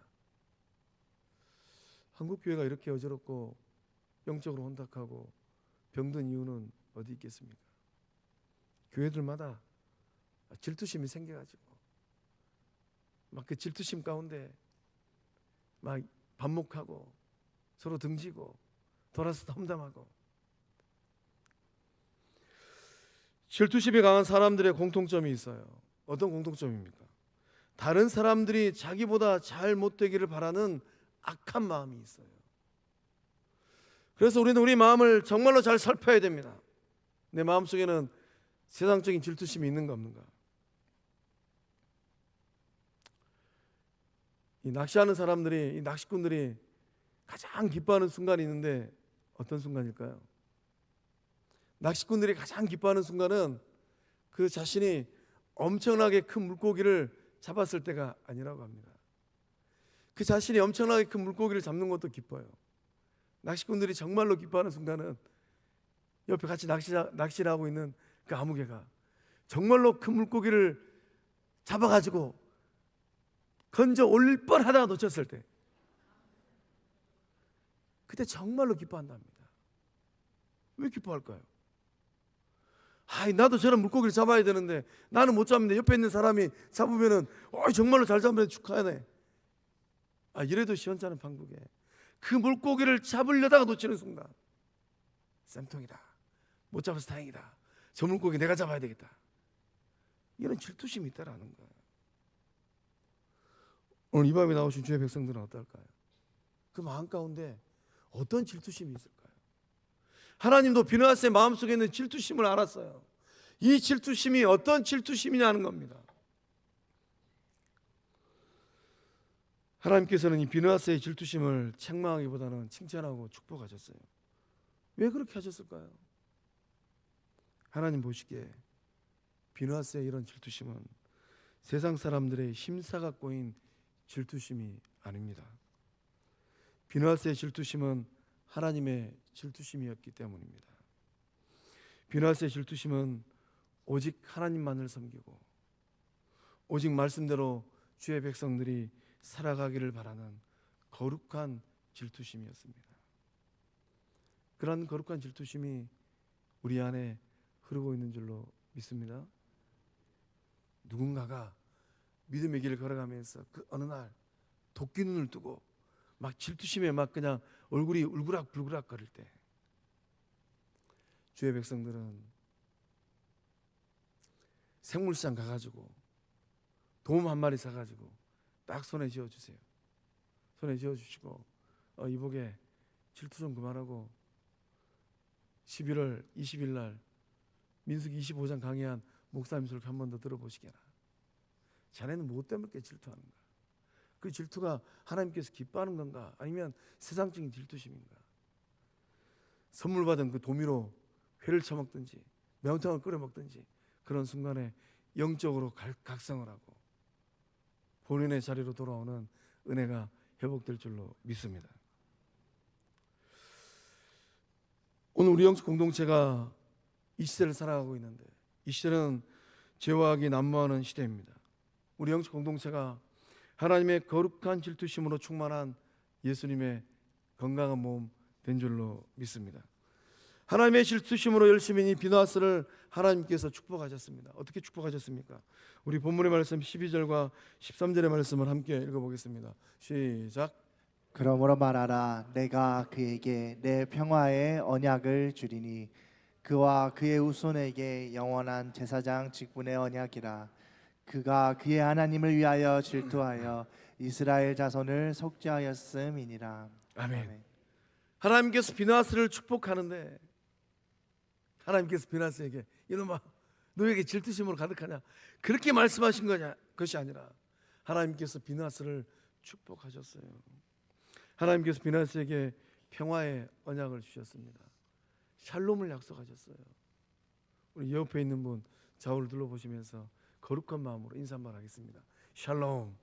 한국 교회가 이렇게 어지럽고 영적으로 혼탁하고 병든 이유는 어디 있겠습니까? 교회들마다 질투심이 생겨가지고 막 그 질투심 가운데 막 반목하고 서로 등지고 돌아서 험담하고. 질투심이 강한 사람들의 공통점이 있어요. 어떤 공통점입니까? 다른 사람들이 자기보다 잘 못되기를 바라는 악한 마음이 있어요. 그래서 우리는 우리 마음을 정말로 잘 살펴야 됩니다. 내 마음속에는 세상적인 질투심이 있는가 없는가. 이 낚시하는 사람들이, 이 낚시꾼들이 가장 기뻐하는 순간이 있는데 어떤 순간일까요? 낚시꾼들이 가장 기뻐하는 순간은 그 자신이 엄청나게 큰 물고기를 잡았을 때가 아니라고 합니다. 그 자신이 엄청나게 큰 물고기를 잡는 것도 기뻐요. 낚시꾼들이 정말로 기뻐하는 순간은 옆에 같이 낚시를 하고 있는 그 아무개가 정말로 큰 물고기를 잡아가지고 건져 올릴 뻔하다가 놓쳤을 때, 그때 정말로 기뻐한답니다. 왜 기뻐할까요? 나도 저런 물고기를 잡아야 되는데 나는 못 잡는데 옆에 있는 사람이 잡으면은 정말로 잘 잡으면 축하하네. 이래도 시원찮은 판국에 그 물고기를 잡으려다가 놓치는 순간, 쌤통이다, 못 잡아서 다행이다, 저 물고기 내가 잡아야 되겠다, 이런 질투심이 있다라는 거예요. 오늘 이 밤에 나오신 주의 백성들은 어떨까요? 그 마음 가운데 어떤 질투심이 있을까요? 하나님도 비느하스의 마음속에 있는 질투심을 알았어요. 이 질투심이 어떤 질투심이냐는 겁니다. 하나님께서는 이 비느하스의 질투심을 책망하기보다는 칭찬하고 축복하셨어요. 왜 그렇게 하셨을까요? 하나님 보시기에 비느하스의 이런 질투심은 세상 사람들의 힘사가 꼬인 질투심이 아닙니다. 비느하스의 질투심은 하나님의 질투심이었기 때문입니다. 비느하스의 질투심은 오직 하나님만을 섬기고 오직 말씀대로 주의 백성들이 살아가기를 바라는 거룩한 질투심이었습니다. 그런 거룩한 질투심이 우리 안에 흐르고 있는 줄로 믿습니다. 누군가가 믿음의 길을 걸어가면서 그 어느 날 도끼 눈을 뜨고 막 질투심에 막 그냥 얼굴이 울그락불그락 거릴 때, 주의 백성들은 생물시장 가가지고 돔 한 마리 사가지고 딱 손에 쥐어주세요. 손에 쥐어주시고 이복에 질투 좀 그만하고 11월 20일 날 민수기 25장 강의한 목사님 설교 한 번 더 들어보시게라. 자네는 무엇 때문에 질투하는가? 그 질투가 하나님께서 기뻐하는 건가? 아니면 세상적인 질투심인가? 선물 받은 그 도미로 회를 처먹든지 매운탕을 끓여 먹든지 그런 순간에 영적으로 각성을 하고 본인의 자리로 돌아오는 은혜가 회복될 줄로 믿습니다. 오늘 우리 영적 공동체가 이 시대를 살아가고 있는데, 이 시대는 죄와 악이 난무하는 시대입니다. 우리 영적 공동체가 하나님의 거룩한 질투심으로 충만한 예수님의 건강한 몸 된 줄로 믿습니다. 하나님의 질투심으로 열심히 이 비느하스를 하나님께서 축복하셨습니다. 어떻게 축복하셨습니까? 우리 본문의 말씀 12절과 13절의 말씀을 함께 읽어보겠습니다. 시작. 그러므로 말하라. 내가 그에게 내 평화의 언약을 주리니 그와 그의 후손에게 영원한 제사장 직분의 언약이라. 그가 그의 하나님을 위하여 질투하여 이스라엘 자손을 속죄하였음이니라. 아멘. 하나님께서 비느하스를 축복하는데, 하나님께서 비느하스에게 이놈아 너에게 질투심으로 가득하냐, 그렇게 말씀하신 것이 아니라 하나님께서 비느하스를 축복하셨어요. 하나님께서 비느하스에게 평화의 언약을 주셨습니다. 샬롬을 약속하셨어요. 우리 옆에 있는 분 좌우를 둘러보시면서 거룩한 마음으로 인사 한번 하겠습니다. 샬롬.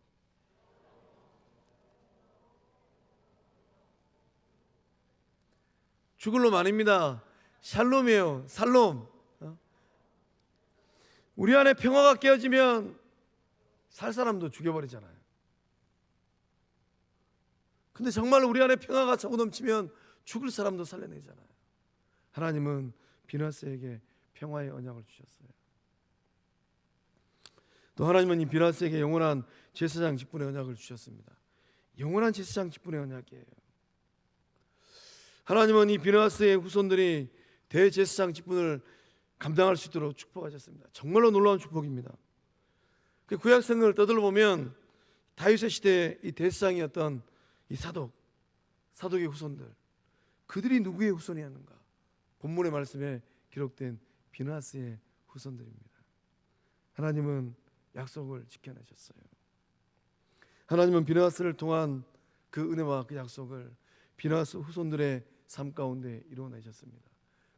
죽을 놈 아닙니다. 샬롬이에요. 살롬. 우리 안에 평화가 깨어지면 살 사람도 죽여버리잖아요. 근데 정말 우리 안에 평화가 차고 넘치면 죽을 사람도 살려내잖아요. 하나님은 비느하스에게 평화의 언약을 주셨어요. 또 하나님은 이 비느하스에게 영원한 제사장 직분의 언약을 주셨습니다. 영원한 제사장 직분의 언약이에요. 하나님은 이 비느하스의 후손들이 대제사장 직분을 감당할 수 있도록 축복하셨습니다. 정말로 놀라운 축복입니다. 그 구약성경을 떠들어 보면 다윗의 시대의 이 대제사장이었던 이 사독의 후손들, 그들이 누구의 후손이었는가? 본문의 말씀에 기록된 비느하스의 후손들입니다. 하나님은 약속을 지켜내셨어요. 하나님은 비느하스를 통한 그 은혜와 그 약속을 비느하스 후손들의 삶 가운데 이루어내셨습니다.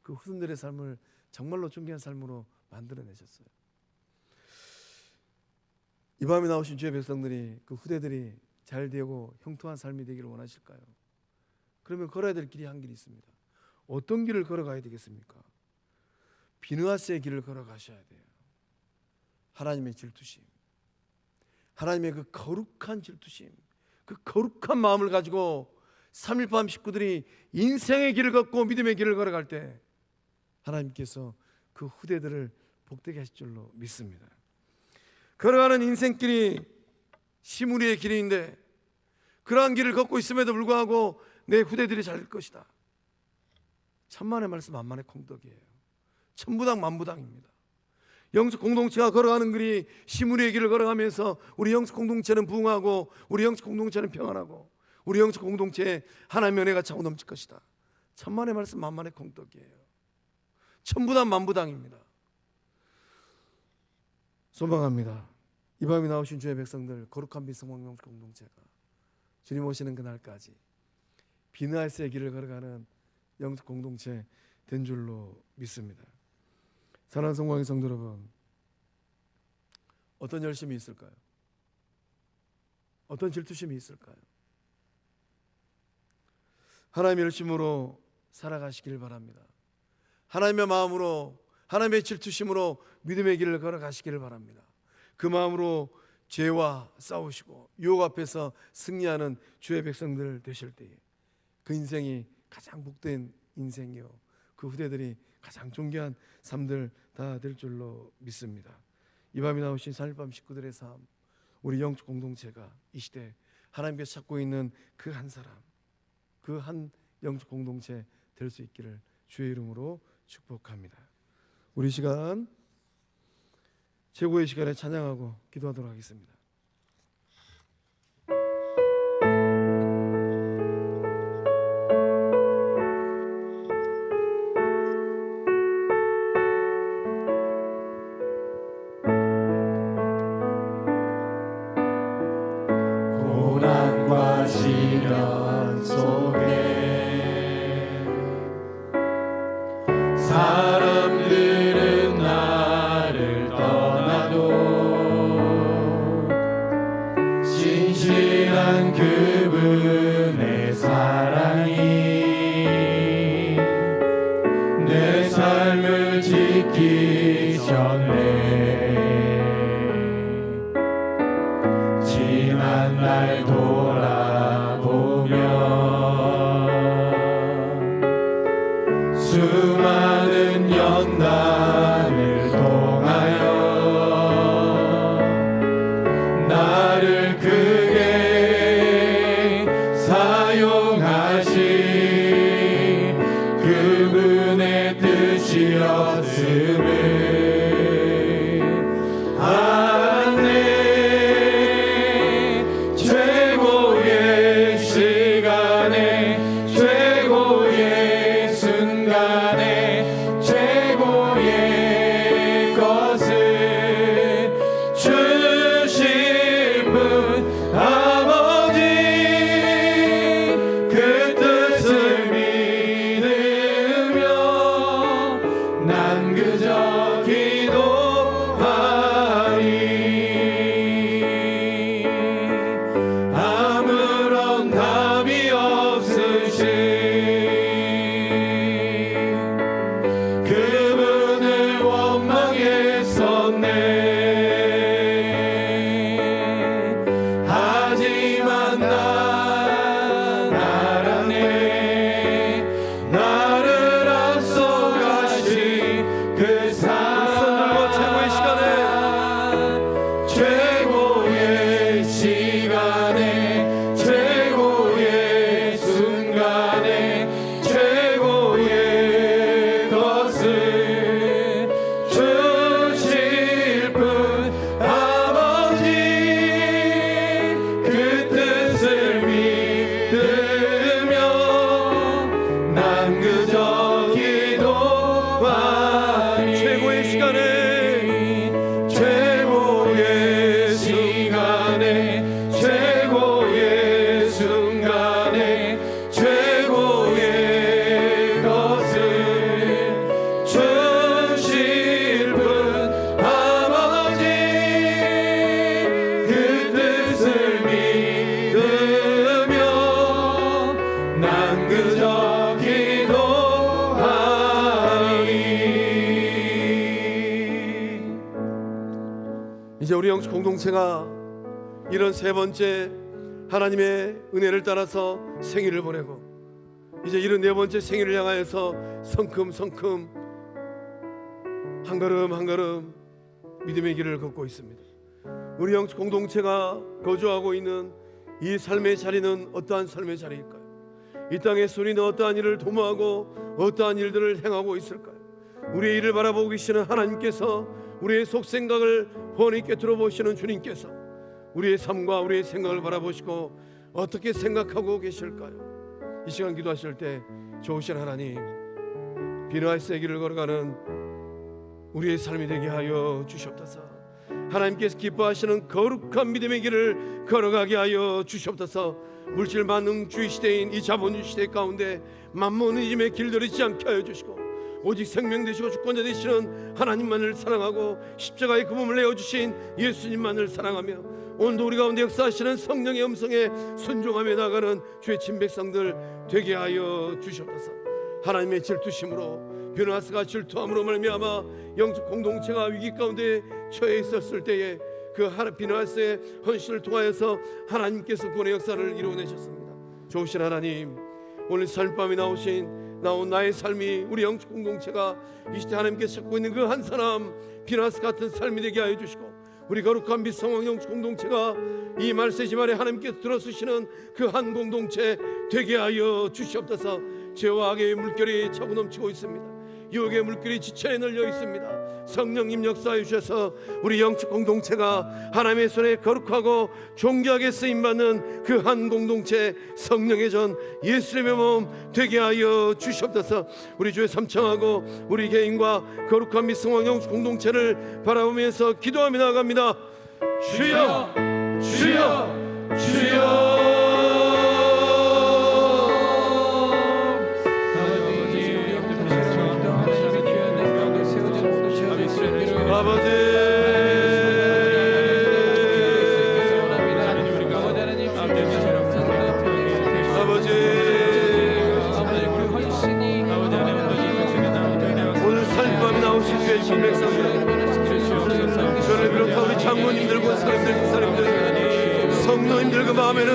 그 후손들의 삶을 정말로 존귀한 삶으로 만들어내셨어요. 이 밤에 나오신 주의 백성들이, 그 후대들이 잘 되고 형통한 삶이 되기를 원하실까요? 그러면 걸어야 될 길이 한 길이 있습니다. 어떤 길을 걸어가야 되겠습니까? 비느하스의 길을 걸어가셔야 돼요. 하나님의 질투심, 하나님의 그 거룩한 질투심, 그 거룩한 마음을 가지고 3일 밤 식구들이 인생의 길을 걷고 믿음의 길을 걸어갈 때 하나님께서 그 후대들을 복되게 하실 줄로 믿습니다. 걸어가는 인생길이 시무리의 길인데 그러한 길을 걷고 있음에도 불구하고 내 후대들이 잘 될 것이다. 천만의 말씀 만만의 콩떡이에요. 천부당 만부당입니다. 영적 공동체가 걸어가는 길이 시무리의 길을 걸어가면서 우리 영적 공동체는 부흥하고 우리 영적 공동체는 평안하고 우리 영적 공동체에 하나님의 은혜가 차고 넘칠 것이다. 천만의 말씀 만만의 콩떡이에요. 천부당 만부당입니다. 소망합니다. 이 밤에 나오신 주의 백성들, 거룩한 빛성공 영적 공동체가 주님 오시는 그날까지 비느하스의 길을 걸어가는 영적 공동체 된 줄로 믿습니다. 사랑하는 성공의 성도 여러분, 어떤 열심이 있을까요? 어떤 질투심이 있을까요? 하나님의 열심으로 살아가시길 바랍니다. 하나님의 마음으로, 하나님의 질투심으로 믿음의 길을 걸어가시기를 바랍니다. 그 마음으로 죄와 싸우시고 유혹 앞에서 승리하는 주의 백성들 되실 때에 그 인생이 가장 복된 인생이요, 그 후대들이 가장 존귀한 삶들 다 될 줄로 믿습니다. 이 밤에 나오신 3일 밤 식구들의 삶, 우리 영적 공동체가 이 시대 하나님께서 찾고 있는 그 한 사람, 그 한 영적 공동체 될 수 있기를 주의 이름으로 축복합니다. 우리 시간 최고의 시간에 찬양하고 기도하도록 하겠습니다. 고난과 시련 속에 사람들은 나를 떠나도 신실한 그분의 사랑이 내 삶을 지키셨네. 지난 날 돌아보면 수많은 연단을 통하여 나를 크게 사용하신 그분의 뜻이었음을 최고의 시간에 최고의 순간에 최고의 것을 주실 분 영적 공동체가 이런 세 번째 하나님의 은혜를 따라서 생일을 보내고 이제 이런 네 번째 생일을 향하여서 성큼성큼 한 걸음 한 걸음 믿음의 길을 걷고 있습니다. 우리 영적 공동체가 거주하고 있는 이 삶의 자리는 어떠한 삶의 자리일까요? 이 땅에서 우리는 어떠한 일을 도모하고 어떠한 일들을 행하고 있을까요? 우리의 일을 바라보고 계시는 하나님께서, 우리의 속생각을 훤히 있게 들어보시는 주님께서 우리의 삶과 우리의 생각을 바라보시고 어떻게 생각하고 계실까요? 이 시간 기도하실 때 좋으신 하나님, 비너하스의 길을 걸어가는 우리의 삶이 되게 하여 주시옵소서. 하나님께서 기뻐하시는 거룩한 믿음의 길을 걸어가게 하여 주시옵소서. 물질 만능주의 시대인 이 자본주의 시대 가운데 만몬이즘의 길들이지 않게 하여 주시고 오직 생명 되시고 주권자 되시는 하나님만을 사랑하고 십자가의 그 몸을 내어주신 예수님만을 사랑하며 오늘도 우리 가운데 역사하시는 성령의 음성에 순종하며 나가는 주의 친백성들 되게 하여 주시옵소서. 하나님의 질투심으로 비너하스가 질투함으로 말미암아 영적 공동체가 위기 가운데 처해 있었을 때에 그 비너하스의 헌신을 통하여서 하나님께서 구원의 역사를 이루어내셨습니다. 좋으신 하나님, 오늘 삶밤에 나온 나의 삶이, 우리 영적 공동체가 이 시대 하나님께서 찾고 있는 그 한 사람 비너하스 같은 삶이 되게 하여 주시고 우리 거룩한 빛성왕 영적 공동체가 이 말세지 말에 하나님께서 들어쓰시는 그 한 공동체 되게 하여 주시옵소서. 죄와 악의 물결이 차고 넘치고 있습니다. 유혹의 물결이 지천에 널려 있습니다. 성령님 역사해 주셔서 우리 영적 공동체가 하나님의 손에 거룩하고 존귀하게 쓰임받는 그 한 공동체, 성령의 전 예수님의 몸 되게 하여 주시옵소서. 우리 주의 삼청하고 우리 개인과 거룩한 미성왕 영적 공동체를 바라보면서 기도하며 나아갑니다. 주여, 주여, 주여. 아버지, 오늘 살밤에 나오신 주의 신백성들, 저를 비롯한 우리 장로님들과 사람들, 성도님들 그 마음에는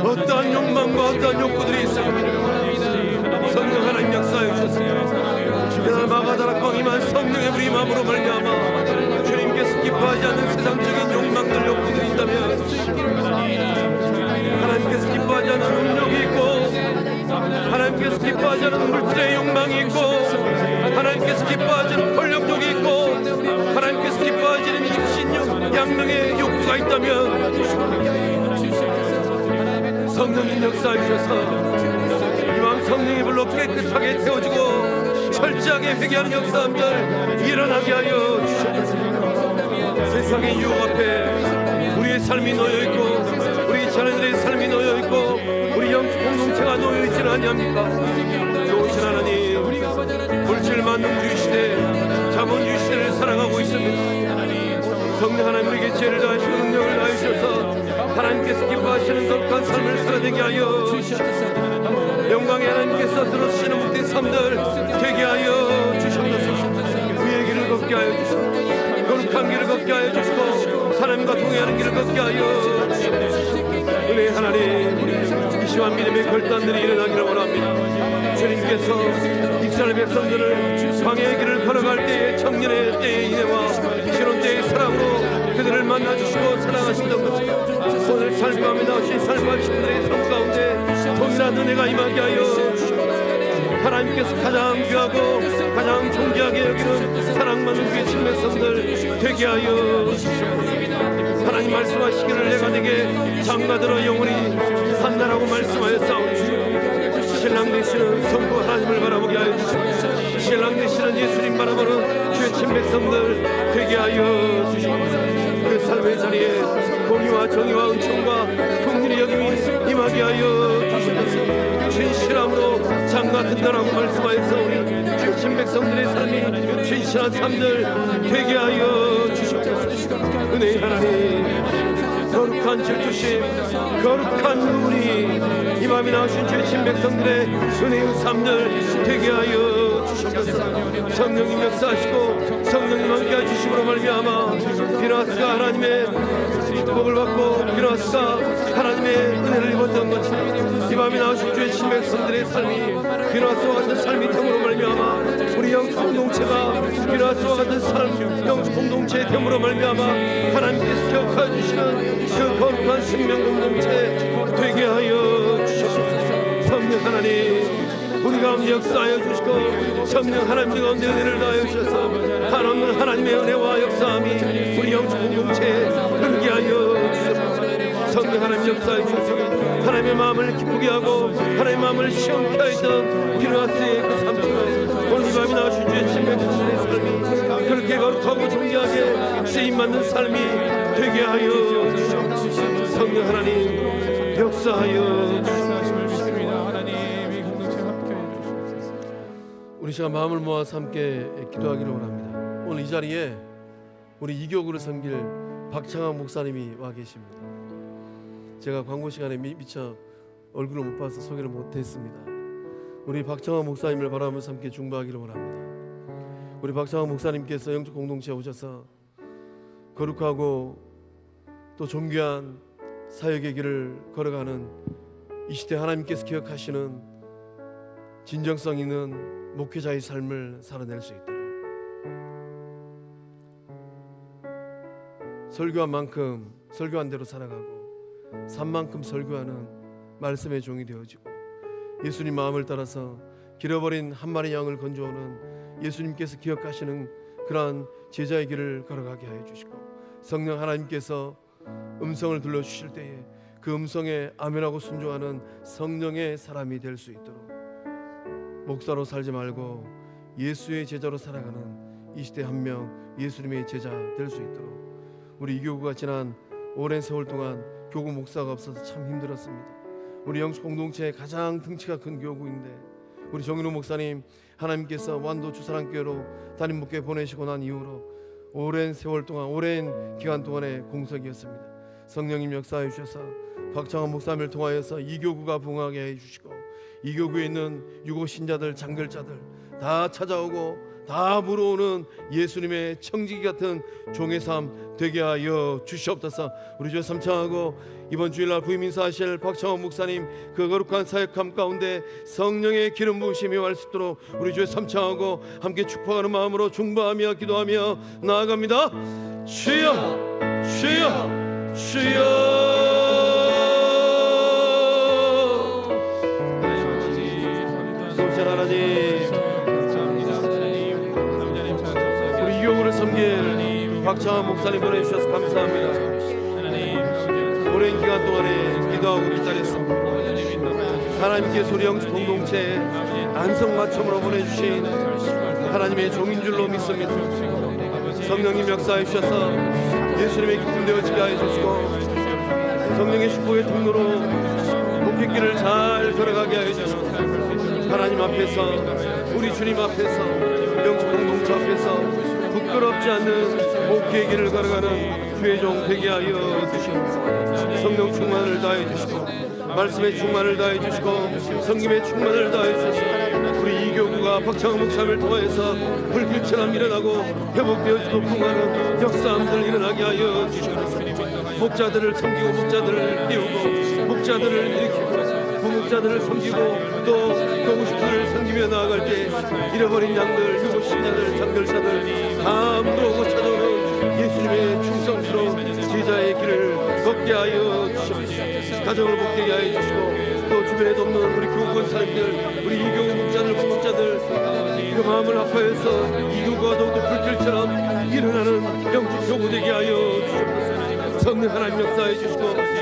어떠한 욕망과 어떠한 욕구들이 있습니다. 성령 하나님 역사해 주셨습니다. 마가다락방 임한 성령의 우리 마음으로 말미암아 주님께서 기뻐하지 않는 세상적인 욕망들, 욕구들이 있다면 하나님께서 기뻐하지 않는 음욕이 있고 하나님께서 기뻐하지 않는 물질의 욕망이 있고 하나님께서 기뻐하지 않는 권력욕이 있고 하나님께서 기뻐하지 않는 입신욕, 양명의 욕구가 있다면 성령님 역사해 주셔서 이왕 성령의 불로 깨끗하게 태워지고 철저하게 회개하는 역사함들 일어나게 하여 주시옵소서. 세상의 유혹 앞에 우리의 삶이 놓여있고 우리 자녀들의 삶이 놓여있고 우리 영적 공동체가 놓여있지는 아니합니까? 좋으신 하나님, 물질 만능주의 시대, 자본주의 시대를 살아가고 있습니다. 성령 하나님, 우리에게 죄를 다하시고 능력을 다하셔서 하나님께서 기뻐하시는 거룩한 삶을 살아내게 하여 주시옵소서. 영광의 하나님께서 들어주시는 복된 삶들 되게 하여 주시옵소서. 그의 길을 걷게 하여 주시고 거룩한 길을 걷게 하여 주시고 하나님과 동행하는 길을 걷게 하여 주시옵소서. 은혜의 하나님, 이 시간 믿음의 결단들이 일어나기를 원합니다. 주님께서 이스라엘 백성들을 광야의 길을 걸어갈 때의 청년의 때의 인애와 신혼 때의 사랑으로 그들을 만나주시고 사랑하신다는 것입니다. 오늘 삶감에 나오신 삶과 친구들의 삶 가운데 동일한 은혜가 임하게 하여 주시옵소서. 하나님께서 가장 귀하고 가장 존귀하게 여기는 사랑받는 그의 친백성들 되게 하여 주시옵소서. 하나님 말씀하시기를 내가 내게 장가들어 영원히 산다라고 말씀하였사오니 신랑 되시는 성부 하나님을 바라보게 하여 주시옵소서. 신랑 되시는 예수님 바라보는 주의 친백성들 되게 하여 주시옵소서. 그 삶의 자리에 공의와 정의와 은총과 긍휼의 여김이 임하게 하여 주시옵소서. 진실함으로 장가든다라고 말씀하여서 우리 주의 친백성들의 삶이 진실한 삶들 되게 하여 주시옵소서. 은혜의 하나님, 거룩한 질투심, 거룩한 눈이 이 밤에 나오신 주의 친백성들의 은혜의 삶들 되게 하여 주시옵소서. 주셔서 성령님 역사하시고 성령님 함께 해주심으로 말미암아 비나스가 하나님의 축복을 받고 비나스가 하나님의 은혜를 입었던 것처럼 이 밤에 나오신 주의 신백성들의 삶이 비나스와 같은 삶이 됨으로 말미암아 우리 영적 공동체가 비나스와 같은 삶 영적 공동체의 됨으로 말미암아 하나님께서 기억하여 주시는 그 거룩한 생명 공동체 되게 하여 주시옵소서. 성령 하나님 우리 가운데 역사하여 주시고 성령 하나님 가운데 은혜를 다하여 주셔서 한없는 하나님의 은혜와 역사함이 우리 영적 공동체에 흐르게 하여 주시옵소서. 성령 하나님 역사하여 주셔서 하나님의 마음을 기쁘게 하고 하나님의 마음을 시원케 하였던 비누아스의 그 삶처럼 오늘 이 밤이 나오신 주의 신명의 삶이 그렇게 거룩하고 존귀하게 쓰임받는 삶이 되게 하여 주시옵소서. 성령 하나님 역사하여 주시옵소서. 우리 시간 마음을 모아서 함께 기도하기를 원합니다. 오늘 이 자리에 우리 이교구를 섬길 박창환 목사님이 와 계십니다. 제가 광고 시간에 미처 얼굴을 못 봐서 소개를 못했습니다. 우리 박창환 목사님을 바라보면서 함께 중보하기를 원합니다. 우리 박창환 목사님께서 영적 공동체에 오셔서 거룩하고 또 존귀한 사역의 길을 걸어가는 이 시대 하나님께서 기억하시는 진정성 있는 목회자의 삶을 살아낼 수 있도록 설교한 만큼 설교한 대로 살아가고 산만큼 설교하는 말씀의 종이 되어지고 예수님 마음을 따라서 길어버린 한 마리 양을 건져오는 예수님께서 기억하시는 그러한 제자의 길을 걸어가게 하여 주시고 성령 하나님께서 음성을 들려주실 때에 그 음성에 아멘하고 순종하는 성령의 사람이 될 수 있도록 목사로 살지 말고 예수의 제자로 살아가는 이 시대 한 명 예수님의 제자 될 수 있도록 우리 이 교구가 지난 오랜 세월 동안 교구 목사가 없어서 참 힘들었습니다. 우리 영적 공동체의 가장 등치가 큰 교구인데 우리 정인호 목사님 하나님께서 완도 주사랑교회로 담임 목회 보내시고 난 이후로 오랜 세월 동안 오랜 기간 동안의 공석이었습니다. 성령님 역사해 주셔서 박창환 목사님을 통하여서 이 교구가 부흥하게 해 주시고 이 교구에 있는 유고 신자들 장ገል자들 다 찾아오고 다 물어오는 예수님의 청지기 같은 종의 삶 되게 하여 주시옵소서. 우리 주 삼창하고 이번 주일날 부임 인사하실 박창원 목사님 그 거룩한 사역함 가운데 성령의 기름 부으심이 할 수 있도록 우리 주 삼창하고 함께 축복하는 마음으로 중보하며 기도하며 나아갑니다. 주여 주여 주여 하나님 우리 이교구를 섬길 박창환 목사님 보내주셔서 감사합니다. 오랜 기간 동안에 기도하고 기다렸습니다. 하나님께서 우리 영적 공동체에 안성맞춤으로 보내주신 하나님의 종인 줄로 믿습니다. 성령님 역사해 주셔서 예수님의 기쁨 되어지게 하여 주시고 성령의 축복의 통로로 목회길을 잘 걸어가게 하여 주시고 하나님 앞에서 우리 주님 앞에서 영적 공동체 앞에서 부끄럽지 않는 목회의 길을 걸어가는 주의 종 되게 하여 주시옵소서. 성령 충만을 다해 주시고 말씀의 충만을 다해 주시고 성김의 충만을 다해 주셔서 우리 이교구가 박창호 목사님을 통하여서 불길처럼 일어나고 회복되어지고 풍하는 역사함들 일어나게 하여 주시옵소서. 목자들을 섬기고 목자들을 띄우고 목자들을 일으키고 부목자들을 섬기고 또 교구식들을 섬기며 나아갈 때 잃어버린 양들, 유고신자들, 장별사들 다 물어오고 찾아오는 예수님의 충성스러운 제자의 길을 걷게 하여 주시옵소서. 가정을 복되게 하여 주시고 또 주변에 돕는 우리 교구 권사님들 우리 이교구 목자들, 부목자들 그 마음을 아파해서 이교구가 더욱더 불길처럼 일어나는 영적 교구 되게 하여 주시옵소서. 성령 하나님 역사해 주시고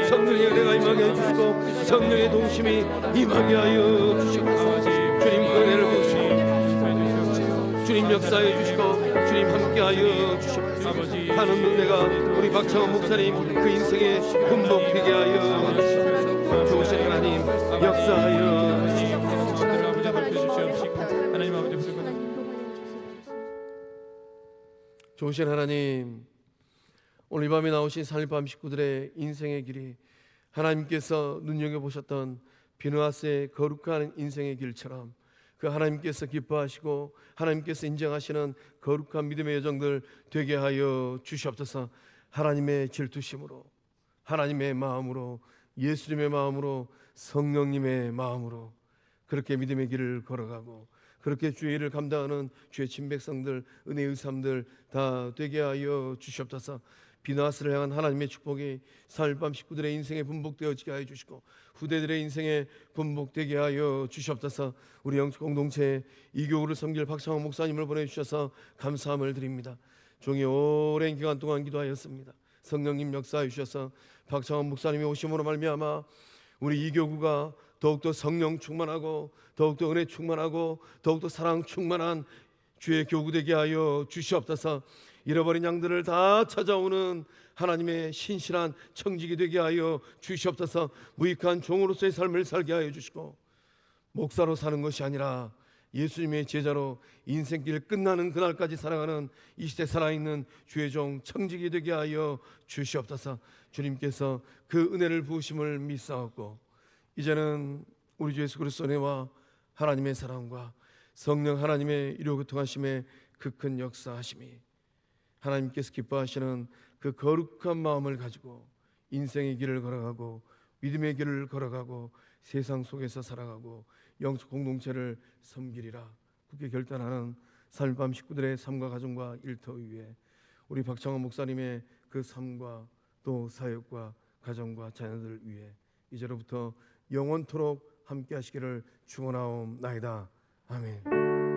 성령의 은혜가 임하게 해주시고 성령의 동심이 임하게 하여 주시옵소서. 주님 그 은혜를 부으시고 주님 역사해 주시고 주님 함께 하여 주시옵소서. 하는 은혜가 우리 박창원 목사님 그 인생에 금복되게 하여 주시옵소서. 좋으신 하나님 역사하여 주시옵소서. 좋으신 하나님 오늘 이 밤에 나오신 살림밤 식구들의 인생의 길이 하나님께서 눈여겨보셨던 비누아스의 거룩한 인생의 길처럼 그 하나님께서 기뻐하시고 하나님께서 인정하시는 거룩한 믿음의 여정들 되게 하여 주시옵소서. 하나님의 질투심으로, 하나님의 마음으로, 예수님의 마음으로, 성령님의 마음으로 그렇게 믿음의 길을 걸어가고 그렇게 주의 일을 감당하는 주의 친백성들, 은혜의 삶들 다 되게 하여 주시옵소서. 비나스를 향한 하나님의 축복이 사흘밤 식구들의 인생에 분복되어지게 하여 주시고 후대들의 인생에 분복되게 하여 주시옵소서. 우리 영적 공동체에 이 교우를 섬길 박창원 목사님을 보내주셔서 감사함을 드립니다. 종이 오랜 기간 동안 기도하였습니다. 성령님 역사해 주셔서 박창원 목사님이 오심으로 말미암아 우리 이 교구가 더욱더 성령 충만하고 더욱더 은혜 충만하고 더욱더 사랑 충만한 주의 교구 되게 하여 주시옵소서. 잃어버린 양들을 다 찾아오는 하나님의 신실한 청지기 되게 하여 주시옵소서. 무익한 종으로서의 삶을 살게 하여 주시고 목사로 사는 것이 아니라 예수님의 제자로 인생길 끝나는 그날까지 살아가는 이 시대 살아있는 주의 종 청지기 되게 하여 주시옵소서. 주님께서 그 은혜를 부으심을 믿사옵고 이제는 우리 주 예수 그리스도의 은혜와 하나님의 사랑과 성령 하나님의 이루교통하심의 그 큰 역사하심이 하나님께서 기뻐하시는 그 거룩한 마음을 가지고 인생의 길을 걸어가고 믿음의 길을 걸어가고 세상 속에서 살아가고 영적 공동체를 섬기리라 굳게 결단하는 삶밤 식구들의 삶과 가정과 일터 위에 우리 박창원 목사님의 그 삶과 또 사역과 가정과 자녀들 위에 이제로부터 영원토록 함께 하시기를 축원하옵나이다. 아멘.